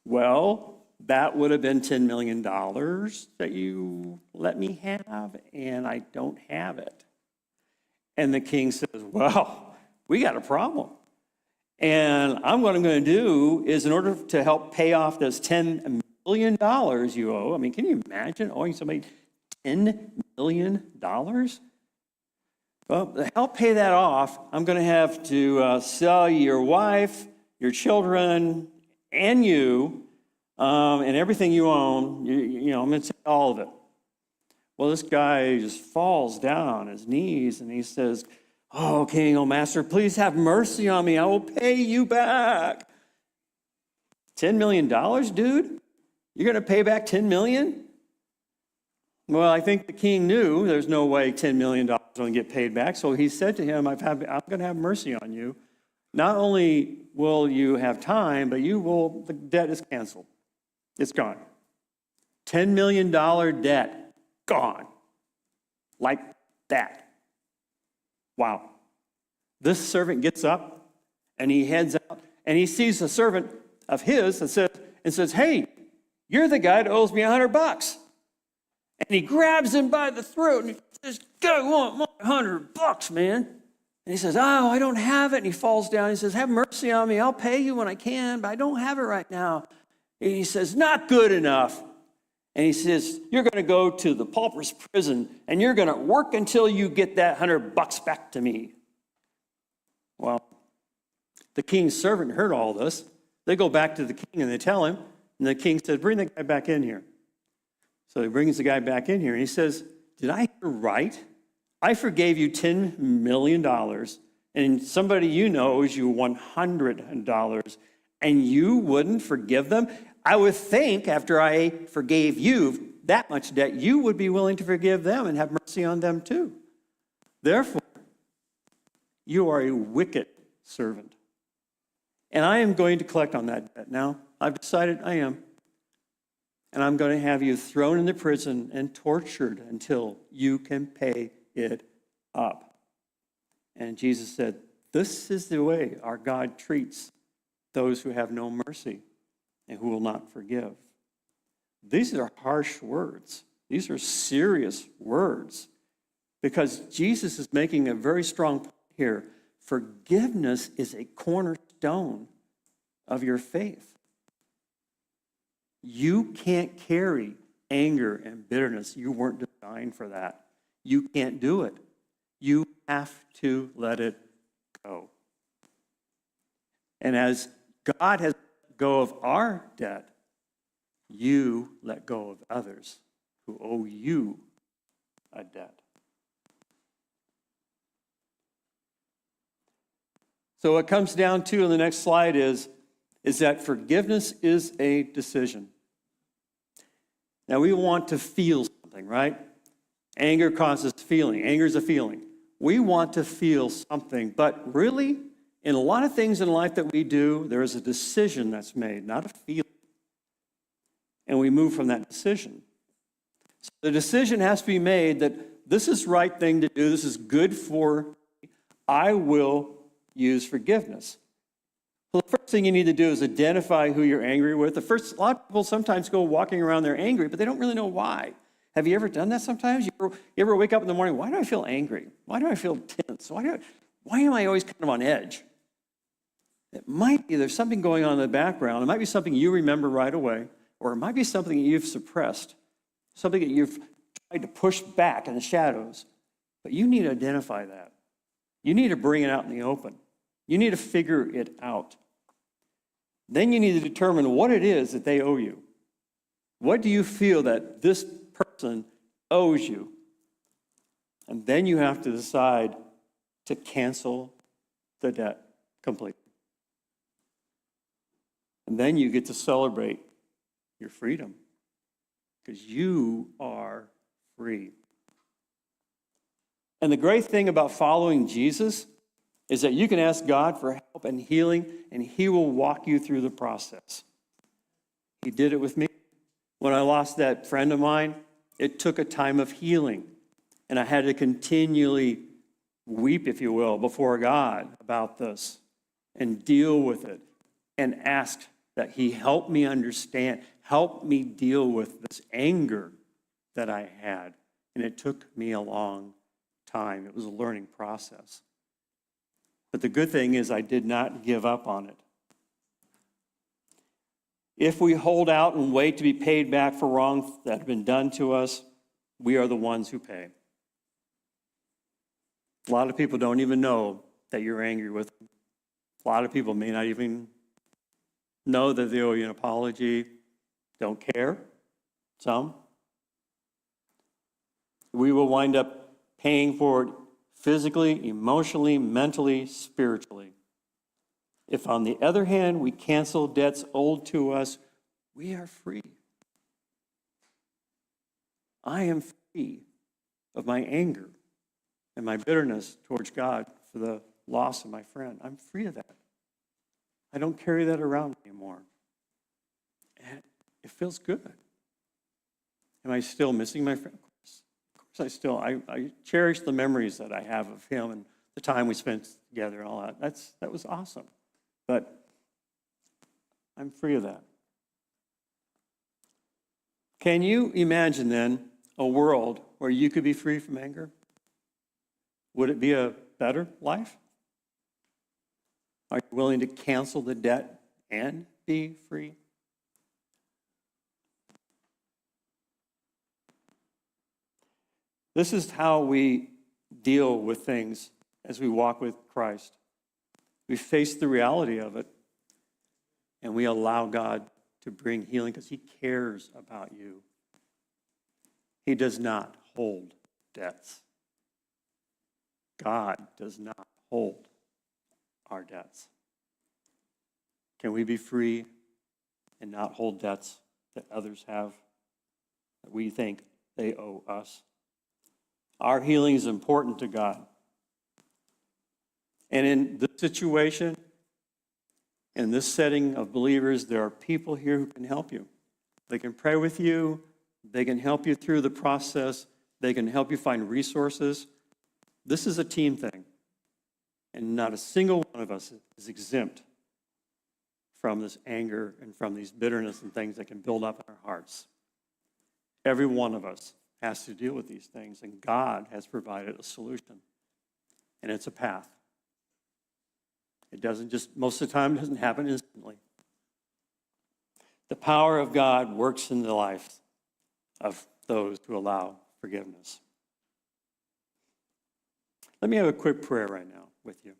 well, that would have been $10 million that you let me have, and I don't have it. And the king says, well, we got a problem. And what I'm going to do is, in order to help pay off this $10 million you owe, I mean, can you imagine owing somebody $10 million? Well, to help pay that off, I'm going to have to sell your wife, your children, and you, and everything you own. You know, I'm going to take all of it. Well, this guy just falls down on his knees and he says, oh, king, oh, master, please have mercy on me. I will pay you back. $10 million, dude? You're going to pay back $10 million? Well, I think the king knew there's no way $10 million was going to get paid back. So he said to him, I'm going to have mercy on you. Not only will you have time, but the debt is canceled. It's gone. $10 million debt. Gone. Like that. Wow. This servant gets up and he heads out and he sees a servant of his and says, hey, you're the guy that owes me $100. And he grabs him by the throat and he says, I want my $100, man. And he says, oh, I don't have it. And he falls down. He says, have mercy on me. I'll pay you when I can, but I don't have it right now. And he says, not good enough. And he says, you're going to go to the pauper's prison and you're going to work until you get that $100 back to me. Well, the king's servant heard all this. They go back to the king and they tell him, and the king says, bring the guy back in here. So he brings the guy back in here and he says, did I hear right? I forgave you $10 million and somebody you know owes you $100 and you wouldn't forgive them? I would think after I forgave you that much debt, you would be willing to forgive them and have mercy on them too. Therefore, you are a wicked servant. And I am going to collect on that debt now. I've decided I am. And I'm going to have you thrown into prison and tortured until you can pay it up. And Jesus said, this is the way our God treats those who have no mercy and who will not forgive. These are harsh words. These are serious words because Jesus is making a very strong point here. Forgiveness is a cornerstone of your faith. You can't carry anger and bitterness. You weren't designed for that. You can't do it. You have to let it go. And as God has let go of our debt, you let go of others who owe you a debt. So what comes down to in the next slide is that forgiveness is a decision. Now we want to feel something, right? Anger causes feeling. Anger is a feeling. We want to feel something, but really, in a lot of things in life that we do, there is a decision that's made, not a feeling. and we move from that decision. So the decision has to be made that this is the right thing to do, this is good for me, I will use forgiveness. Well, the first thing you need to do is identify who you're angry with. A lot of people sometimes go walking around there angry, but they don't really know why. Have you ever done that sometimes? You ever wake up in the morning, why do I feel angry? Why do I feel tense? Why am I always kind of on edge? It might be there's something going on in the background. It might be something you remember right away, or it might be something that you've suppressed, something that you've tried to push back in the shadows. But you need to identify that. You need to bring it out in the open. You need to figure it out. Then you need to determine what it is that they owe you. What do you feel that this person owes you? And then you have to decide to cancel the debt completely. And then you get to celebrate your freedom because you are free. And the great thing about following Jesus is that you can ask God for help and healing, and He will walk you through the process. He did it with me. When I lost that friend of mine, it took a time of healing, and I had to continually weep, if you will, before God about this and deal with it and ask that He help me understand, help me deal with this anger that I had. And it took me a long time. It was a learning process. But the good thing is I did not give up on it. If we hold out and wait to be paid back for wrongs that have been done to us, we are the ones who pay. A lot of people don't even know that you're angry with them. A lot of people may not even know that they owe you an apology, don't care, some. We will wind up paying for it physically, emotionally, mentally, spiritually. If, on the other hand, we cancel debts owed to us, we are free. I am free of my anger and my bitterness towards God for the loss of my friend. I'm free of that. I don't carry that around anymore. And it feels good. Am I still missing my friend? Of course I cherish the memories that I have of him and the time we spent together and all that. That was awesome. But I'm free of that. Can you imagine then a world where you could be free from anger? Would it be a better life? Are you willing to cancel the debt and be free? This is how we deal with things as we walk with Christ. We face the reality of it, and we allow God to bring healing because He cares about you. He does not hold debts. God does not hold our debts. Can we be free and not hold debts that others have, that we think they owe us? Our healing is important to God. And in this situation, in this setting of believers, there are people here who can help you. They can pray with you. They can help you through the process. They can help you find resources. This is a team thing. And not a single one of us is exempt from this anger and from these bitterness and things that can build up in our hearts. Every one of us has to deal with these things, and God has provided a solution. And it's a path. It doesn't just, most of the time, it doesn't happen instantly. The power of God works in the life of those who allow forgiveness. Let me have a quick prayer right now with you.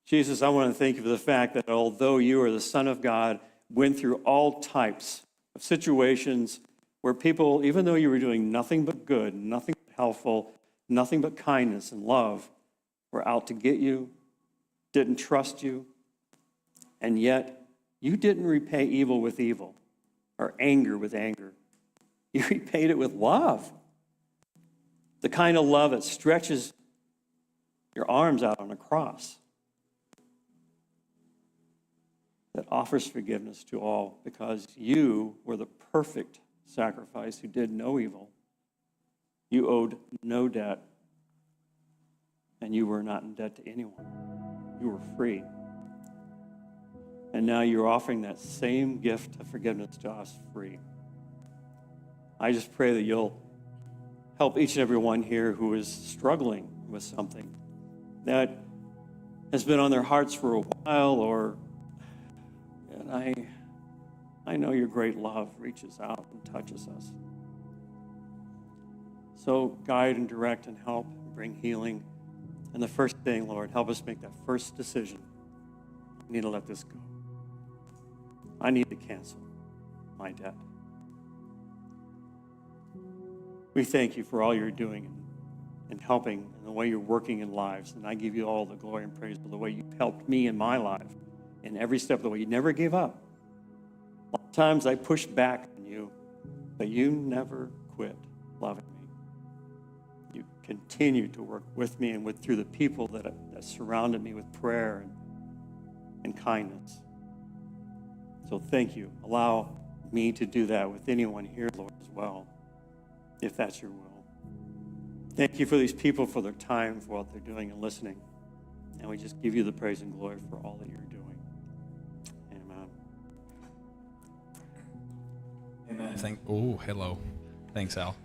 Jesus, I want to thank you for the fact that although you are the Son of God, went through all types of situations where people, even though you were doing nothing but good, nothing but helpful, nothing but kindness and love, were out to get you, didn't trust you, and yet you didn't repay evil with evil or anger with anger. You repaid it with love. The kind of love that stretches your arms out on a cross. that offers forgiveness to all because you were the perfect sacrifice who did no evil. You owed no debt, and you were not in debt to anyone. You were free. And now you're offering that same gift of forgiveness to us free. I just pray that you'll help each and every one here who is struggling with something that has been on their hearts for a while, and I know your great love reaches out and touches us. So guide and direct and help and bring healing. And the first thing, Lord, help us make that first decision. I need to let this go. I need to cancel my debt. We thank you for all you're doing and helping and the way you're working in lives. And I give you all the glory and praise for the way you've helped me in my life in every step of the way. You never gave up. A lot of times I pushed back on you, but you never quit loving me. You continue to work with me and through the people that surrounded me with prayer and kindness. So thank you. Allow me to do that with anyone here, Lord, as well, if that's your will. Thank you for these people, for their time, for what they're doing and listening. And we just give you the praise and glory for all that you're doing. Amen. Amen. Hello. Thanks, Al.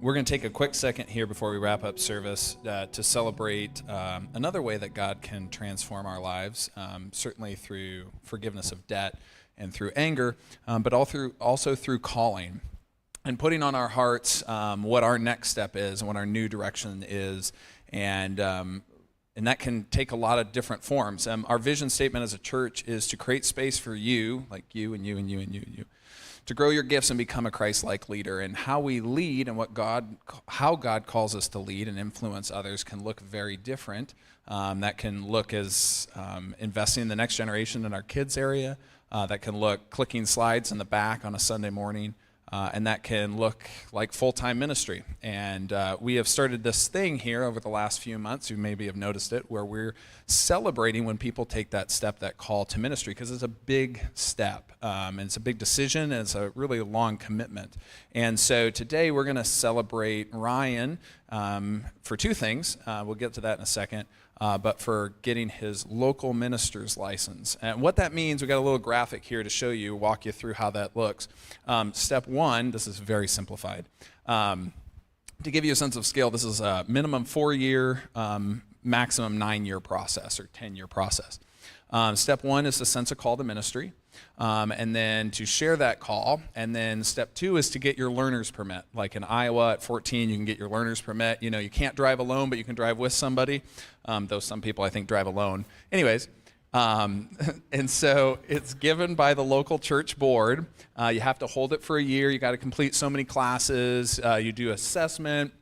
We're going to take a quick second here before we wrap up service to celebrate another way that God can transform our lives, certainly through forgiveness of debt and through anger, but also through calling and putting on our hearts what our next step is and what our new direction is. And that can take a lot of different forms. Our vision statement as a church is to create space for you, like you and you and you and you and you, to grow your gifts and become a Christ-like leader. And how we lead and how God calls us to lead and influence others can look very different. That can look as investing in the next generation in our kids area. That can look clicking slides in the back on a Sunday morning. And that can look like full-time ministry. And we have started this thing here over the last few months, you maybe have noticed it, where we're celebrating when people take that step, that call to ministry, because it's a big step. And it's a big decision, and it's a really long commitment. And so today we're going to celebrate Ryan for two things. We'll get to that in a second. But for getting his local minister's license. And what that means, we got a little graphic here to show you, walk you through how that looks. Step one, this is very simplified. To give you a sense of scale, this is a minimum 4-year, maximum 9-year process or 10-year process. Step one is to sense a call to ministry. And then to share that call. And then step two is to get your learner's permit. Like in Iowa at 14, you can get your learner's permit. You know, you can't drive alone, but you can drive with somebody. Though some people, I think, drive alone. Anyways, and so it's given by the local church board. You have to hold it for a year. You got to complete so many classes. You do assessment.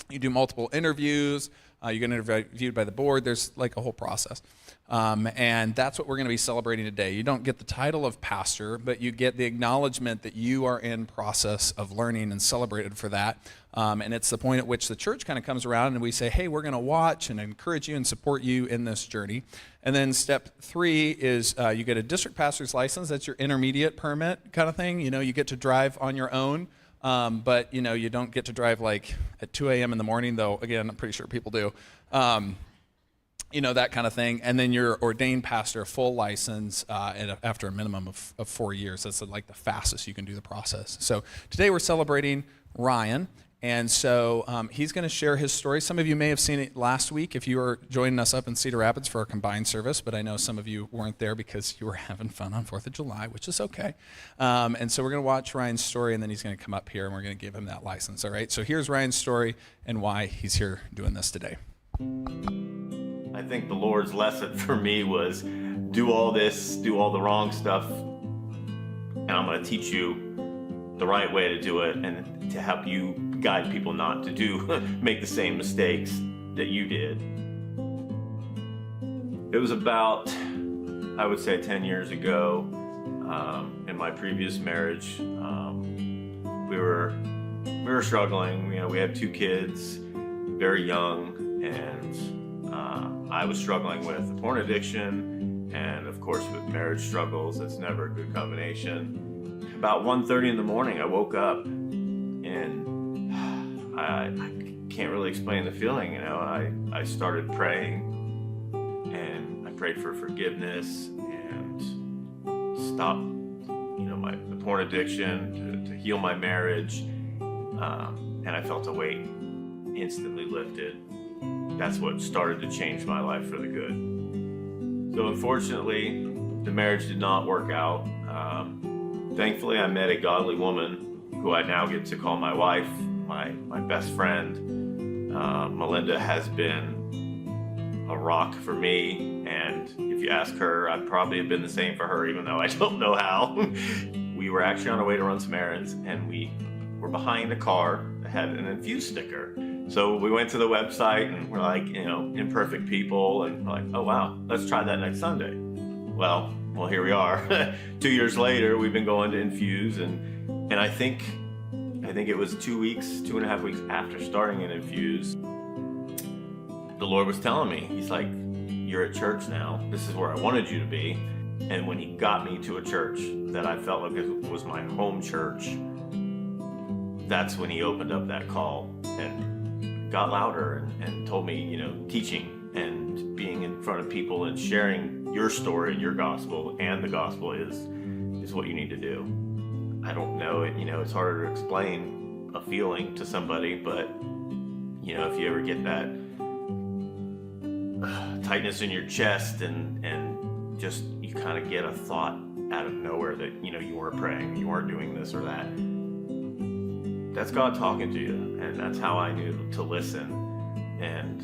You do multiple interviews. You get interviewed by the board. There's like a whole process. And that's what we're going to be celebrating today. You don't get the title of pastor, but you get the acknowledgement that you are in process of learning and celebrated for that. And it's the point at which the church kind of comes around and we say, hey, we're going to watch and encourage you and support you in this journey. And then step three is you get a district pastor's license. That's your intermediate permit kind of thing. You know, you get to drive on your own. But, you know, you don't get to drive like at 2 a.m. in the morning, though, again, I'm pretty sure people do. You know, that kind of thing. And then you're ordained pastor, full license, and after a minimum of 4 years. That's like the fastest you can do the process. So today we're celebrating Ryan. And so he's going to share his story. Some of you may have seen it last week if you were joining us up in Cedar Rapids for a combined service, but I know some of you weren't there because you were having fun on 4th of July, which is okay. And so we're going to watch Ryan's story, and then he's going to come up here, and we're going to give him that license, all right? So here's Ryan's story and why he's here doing this today. I think the Lord's lesson for me was do all this, do all the wrong stuff, and I'm going to teach you the right way to do it and to help you guide people not to make the same mistakes that you did. It was about, I would say 10 years ago, in my previous marriage. We were struggling. You know, we had 2 kids, very young, and I was struggling with porn addiction And of course, with marriage struggles, it's never a good combination. About 1:30 in the morning, I woke up, and I can't really explain the feeling. You know, I started praying, and I prayed for forgiveness and stop, you know, the porn addiction, to heal my marriage, and I felt a weight instantly lifted. That's what started to change my life for the good. So unfortunately, the marriage did not work out. Thankfully, I met a godly woman who I now get to call my wife, my best friend. Melinda has been a rock for me, and if you ask her, I'd probably have been the same for her, even though I don't know how. We were actually on our way to run some errands, and we were behind a car that had an Infuse sticker. So we went to the website, and we're like, you know, imperfect people, and we're like, oh wow, let's try that next Sunday. Well, here we are. 2 years later, we've been going to Infuse, and I think it was 2.5 weeks after starting in Infuse, the Lord was telling me, he's like, you're at church now. This is where I wanted you to be. And when he got me to a church that I felt like it was my home church, that's when he opened up that call and got louder and told me, you know, teaching and being in front of people and sharing your story, your gospel, and the gospel is what you need to do. I don't know, you know, it's harder to explain a feeling to somebody, but, you know, if you ever get that tightness in your chest and just you kind of get a thought out of nowhere that, you know, you weren't praying, you weren't doing this or that, that's God talking to you, and that's how I knew to listen, and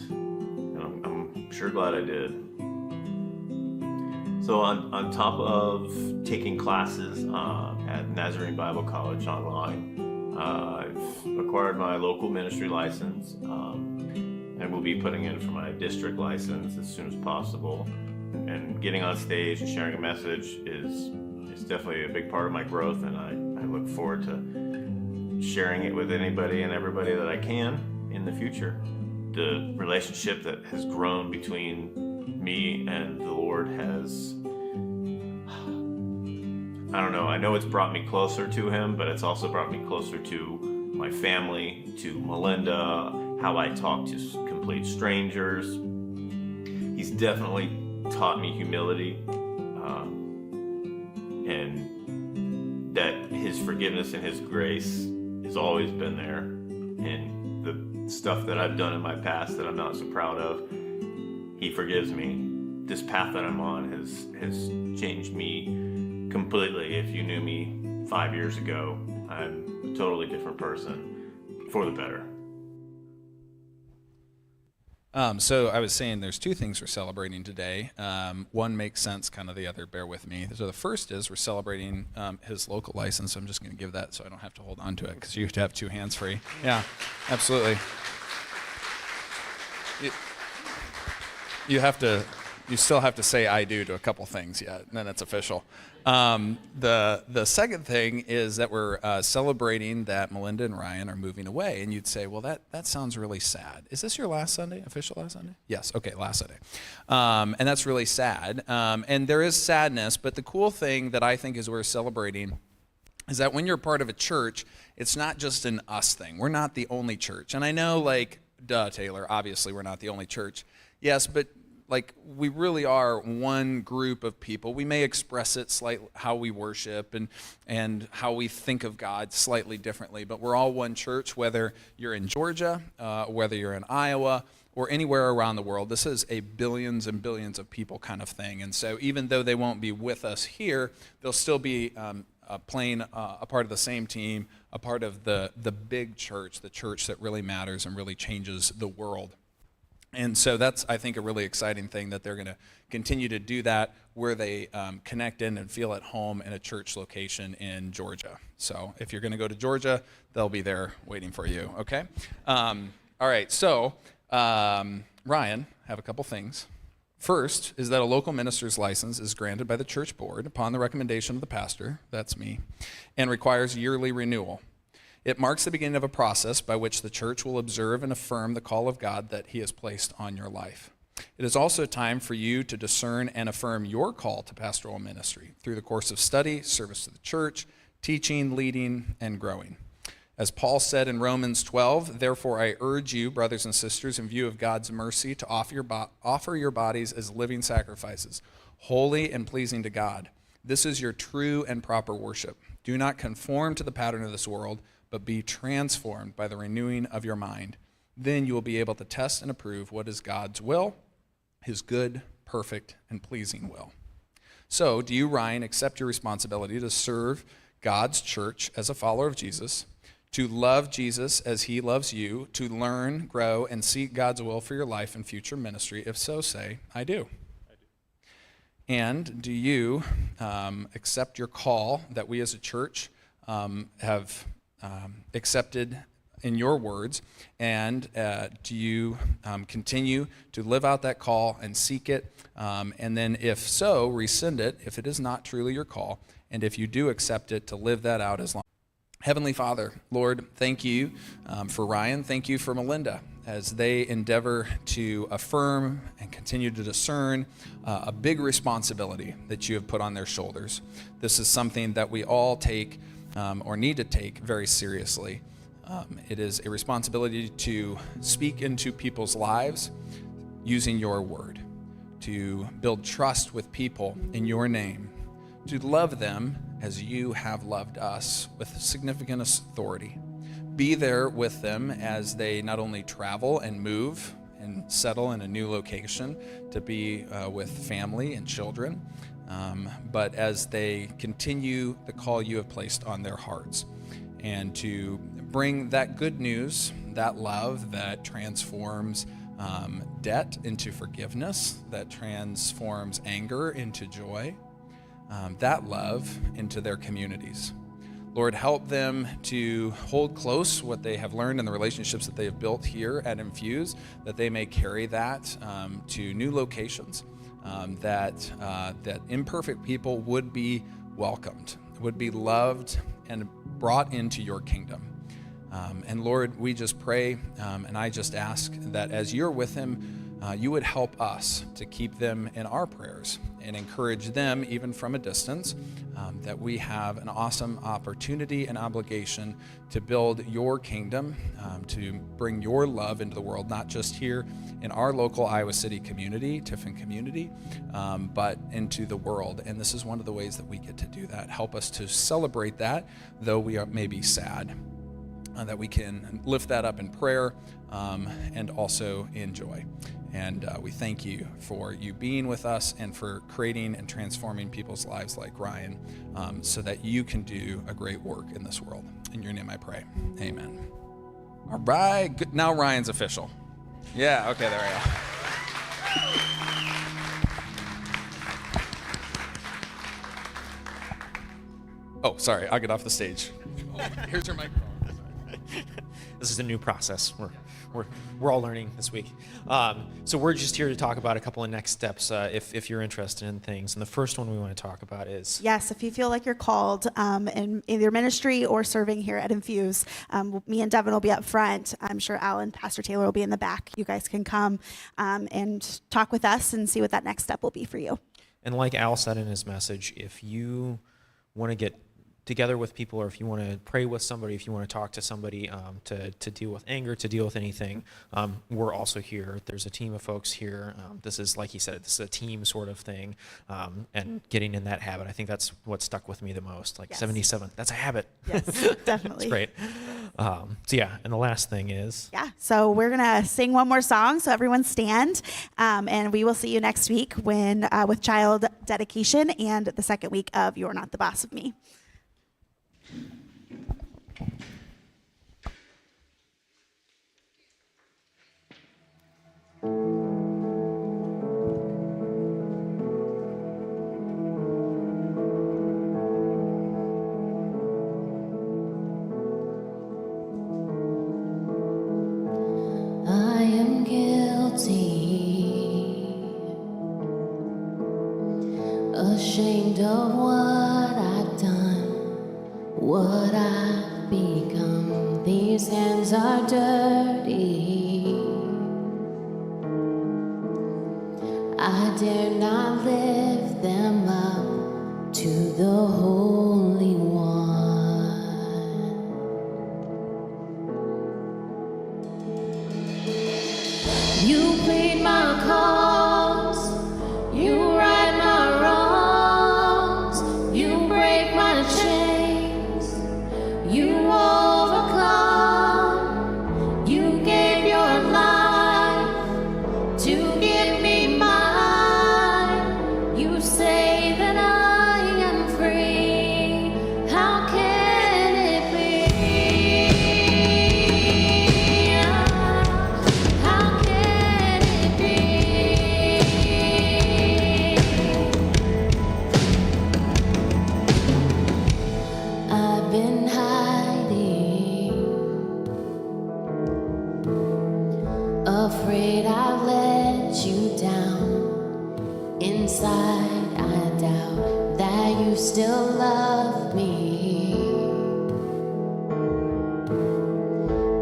I'm sure glad I did. So on top of taking classes at Nazarene Bible College online, I've acquired my local ministry license, and will be putting in for my district license as soon as possible. And getting on stage and sharing a message is definitely a big part of my growth, and I look forward to sharing it with anybody and everybody that I can in the future. The relationship that has grown between me and the Lord has, I don't know, I know it's brought me closer to him, but it's also brought me closer to my family, to Melinda, how I talk to complete strangers. He's definitely taught me humility, and that his forgiveness and his grace has always been there. And the stuff that I've done in my past that I'm not so proud of, he forgives me. This path that I'm on has changed me completely. If you knew me 5 years ago, I'm a totally different person, for the better. So I was saying there's two things we're celebrating today. One makes sense, kind of the other, bear with me. So the first is we're celebrating his local license. I'm just going to give that so I don't have to hold on to it, because you have to have two hands free. Yeah, absolutely. You still have to say I do to a couple things yet, and then it's official. The second thing is that we're celebrating that Melinda and Ryan are moving away, and you'd say, well, that sounds really sad. Is this your last Sunday, official last Sunday? Yes, okay, last Sunday. And that's really sad, and there is sadness, but the cool thing that I think is we're celebrating is that when you're part of a church, it's not just an us thing. We're not the only church. And I know, like, duh, Taylor, obviously we're not the only church. Yes, but like, we really are one group of people. We may express it slightly, how we worship and how we think of God slightly differently, but we're all one church, whether you're in Georgia, whether you're in Iowa, or anywhere around the world. This is a billions and billions of people kind of thing. And so even though they won't be with us here, they'll still be playing a part of the same team, a part of the big church, the church that really matters and really changes the world. And so that's, I think, a really exciting thing, that they're going to continue to do that where they connect in and feel at home in a church location in Georgia. So if you're going to go to Georgia, they'll be there waiting for you, okay? All right, so Ryan, have a couple things. First is that a local minister's license is granted by the church board upon the recommendation of the pastor, that's me, and requires yearly renewal. It marks the beginning of a process by which the church will observe and affirm the call of God that he has placed on your life. It is also time for you to discern and affirm your call to pastoral ministry through the course of study, service to the church, teaching, leading, and growing. As Paul said in Romans 12, therefore I urge you, brothers and sisters, in view of God's mercy, to offer your bodies as living sacrifices, holy and pleasing to God. This is your true and proper worship. Do not conform to the pattern of this world, but be transformed by the renewing of your mind. Then you will be able to test and approve what is God's will, his good, perfect, and pleasing will. So, do you, Ryan, accept your responsibility to serve God's church as a follower of Jesus, to love Jesus as he loves you, to learn, grow, and seek God's will for your life and future ministry? If so, say, I do. And do you accept your call that we as a church have accepted in your words? And do you continue to live out that call and seek it? And then if so, rescind it if it is not truly your call. And if you do accept it, to live that out as long. Heavenly Father, Lord, thank you for Ryan. Thank you for Melinda as they endeavor to affirm and continue to discern a big responsibility that you have put on their shoulders. This is something that we all take or need to take very seriously. It is a responsibility to speak into people's lives using your word, to build trust with people in your name, to love them as you have loved us with significant authority. Be there with them as they not only travel and move and settle in a new location to be with family and children, but as they continue the call you have placed on their hearts, and to bring that good news, that love that transforms debt into forgiveness, that transforms anger into joy, that love into their communities. Lord, help them to hold close what they have learned in the relationships that they have built here at Infuse, that they may carry that to new locations, that imperfect people would be welcomed, would be loved and brought into your kingdom. And Lord, we just pray and I just ask that as you're with him, you would help us to keep them in our prayers and encourage them, even from a distance, that we have an awesome opportunity and obligation to build your kingdom, to bring your love into the world, not just here in our local Iowa City community, Tiffin community, but into the world. And this is one of the ways that we get to do that. Help us to celebrate that, though we may be sad, that we can lift that up in prayer and also in joy. And we thank you for you being with us and for creating and transforming people's lives like Ryan, so that you can do a great work in this world. In your name I pray. Amen. All right. Good. Now Ryan's official. Yeah, okay, there we go. Oh, sorry, I'll get off the stage. Oh, here's your microphone. This is a new process. We're all learning this week. So we're just here to talk about a couple of next steps if you're interested in things. And the first one we want to talk about is... Yes, if you feel like you're called in either ministry or serving here at Infuse, me and Devin will be up front. I'm sure Al and Pastor Taylor will be in the back. You guys can come and talk with us and see what that next step will be for you. And like Al said in his message, if you want to get together with people, or if you want to pray with somebody, if you want to talk to somebody to deal with anger, to deal with anything, we're also here. There's a team of folks here. This is, like he said, this is a team sort of thing, and getting in that habit. I think that's what stuck with me the most. Like, yes. 77, that's a habit. Yes, definitely. It's great. So yeah, and the last thing is... Yeah, so we're going to sing one more song, so everyone stand, and we will see you next week when with child dedication and the second week of You're Not the Boss of Me. I am guilty, ashamed of what I've done, what I've become. These hands are dirty, I dare not lift them up to the Holy One. You plead my cause, you right my wrongs, you break my chains, you overcome, you gave your life to give me mine. You say that I am free. How can it be? How can it be? I've been hiding, afraid I've let you down. Inside I doubt that you still love me,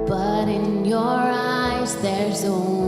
but in your eyes there's only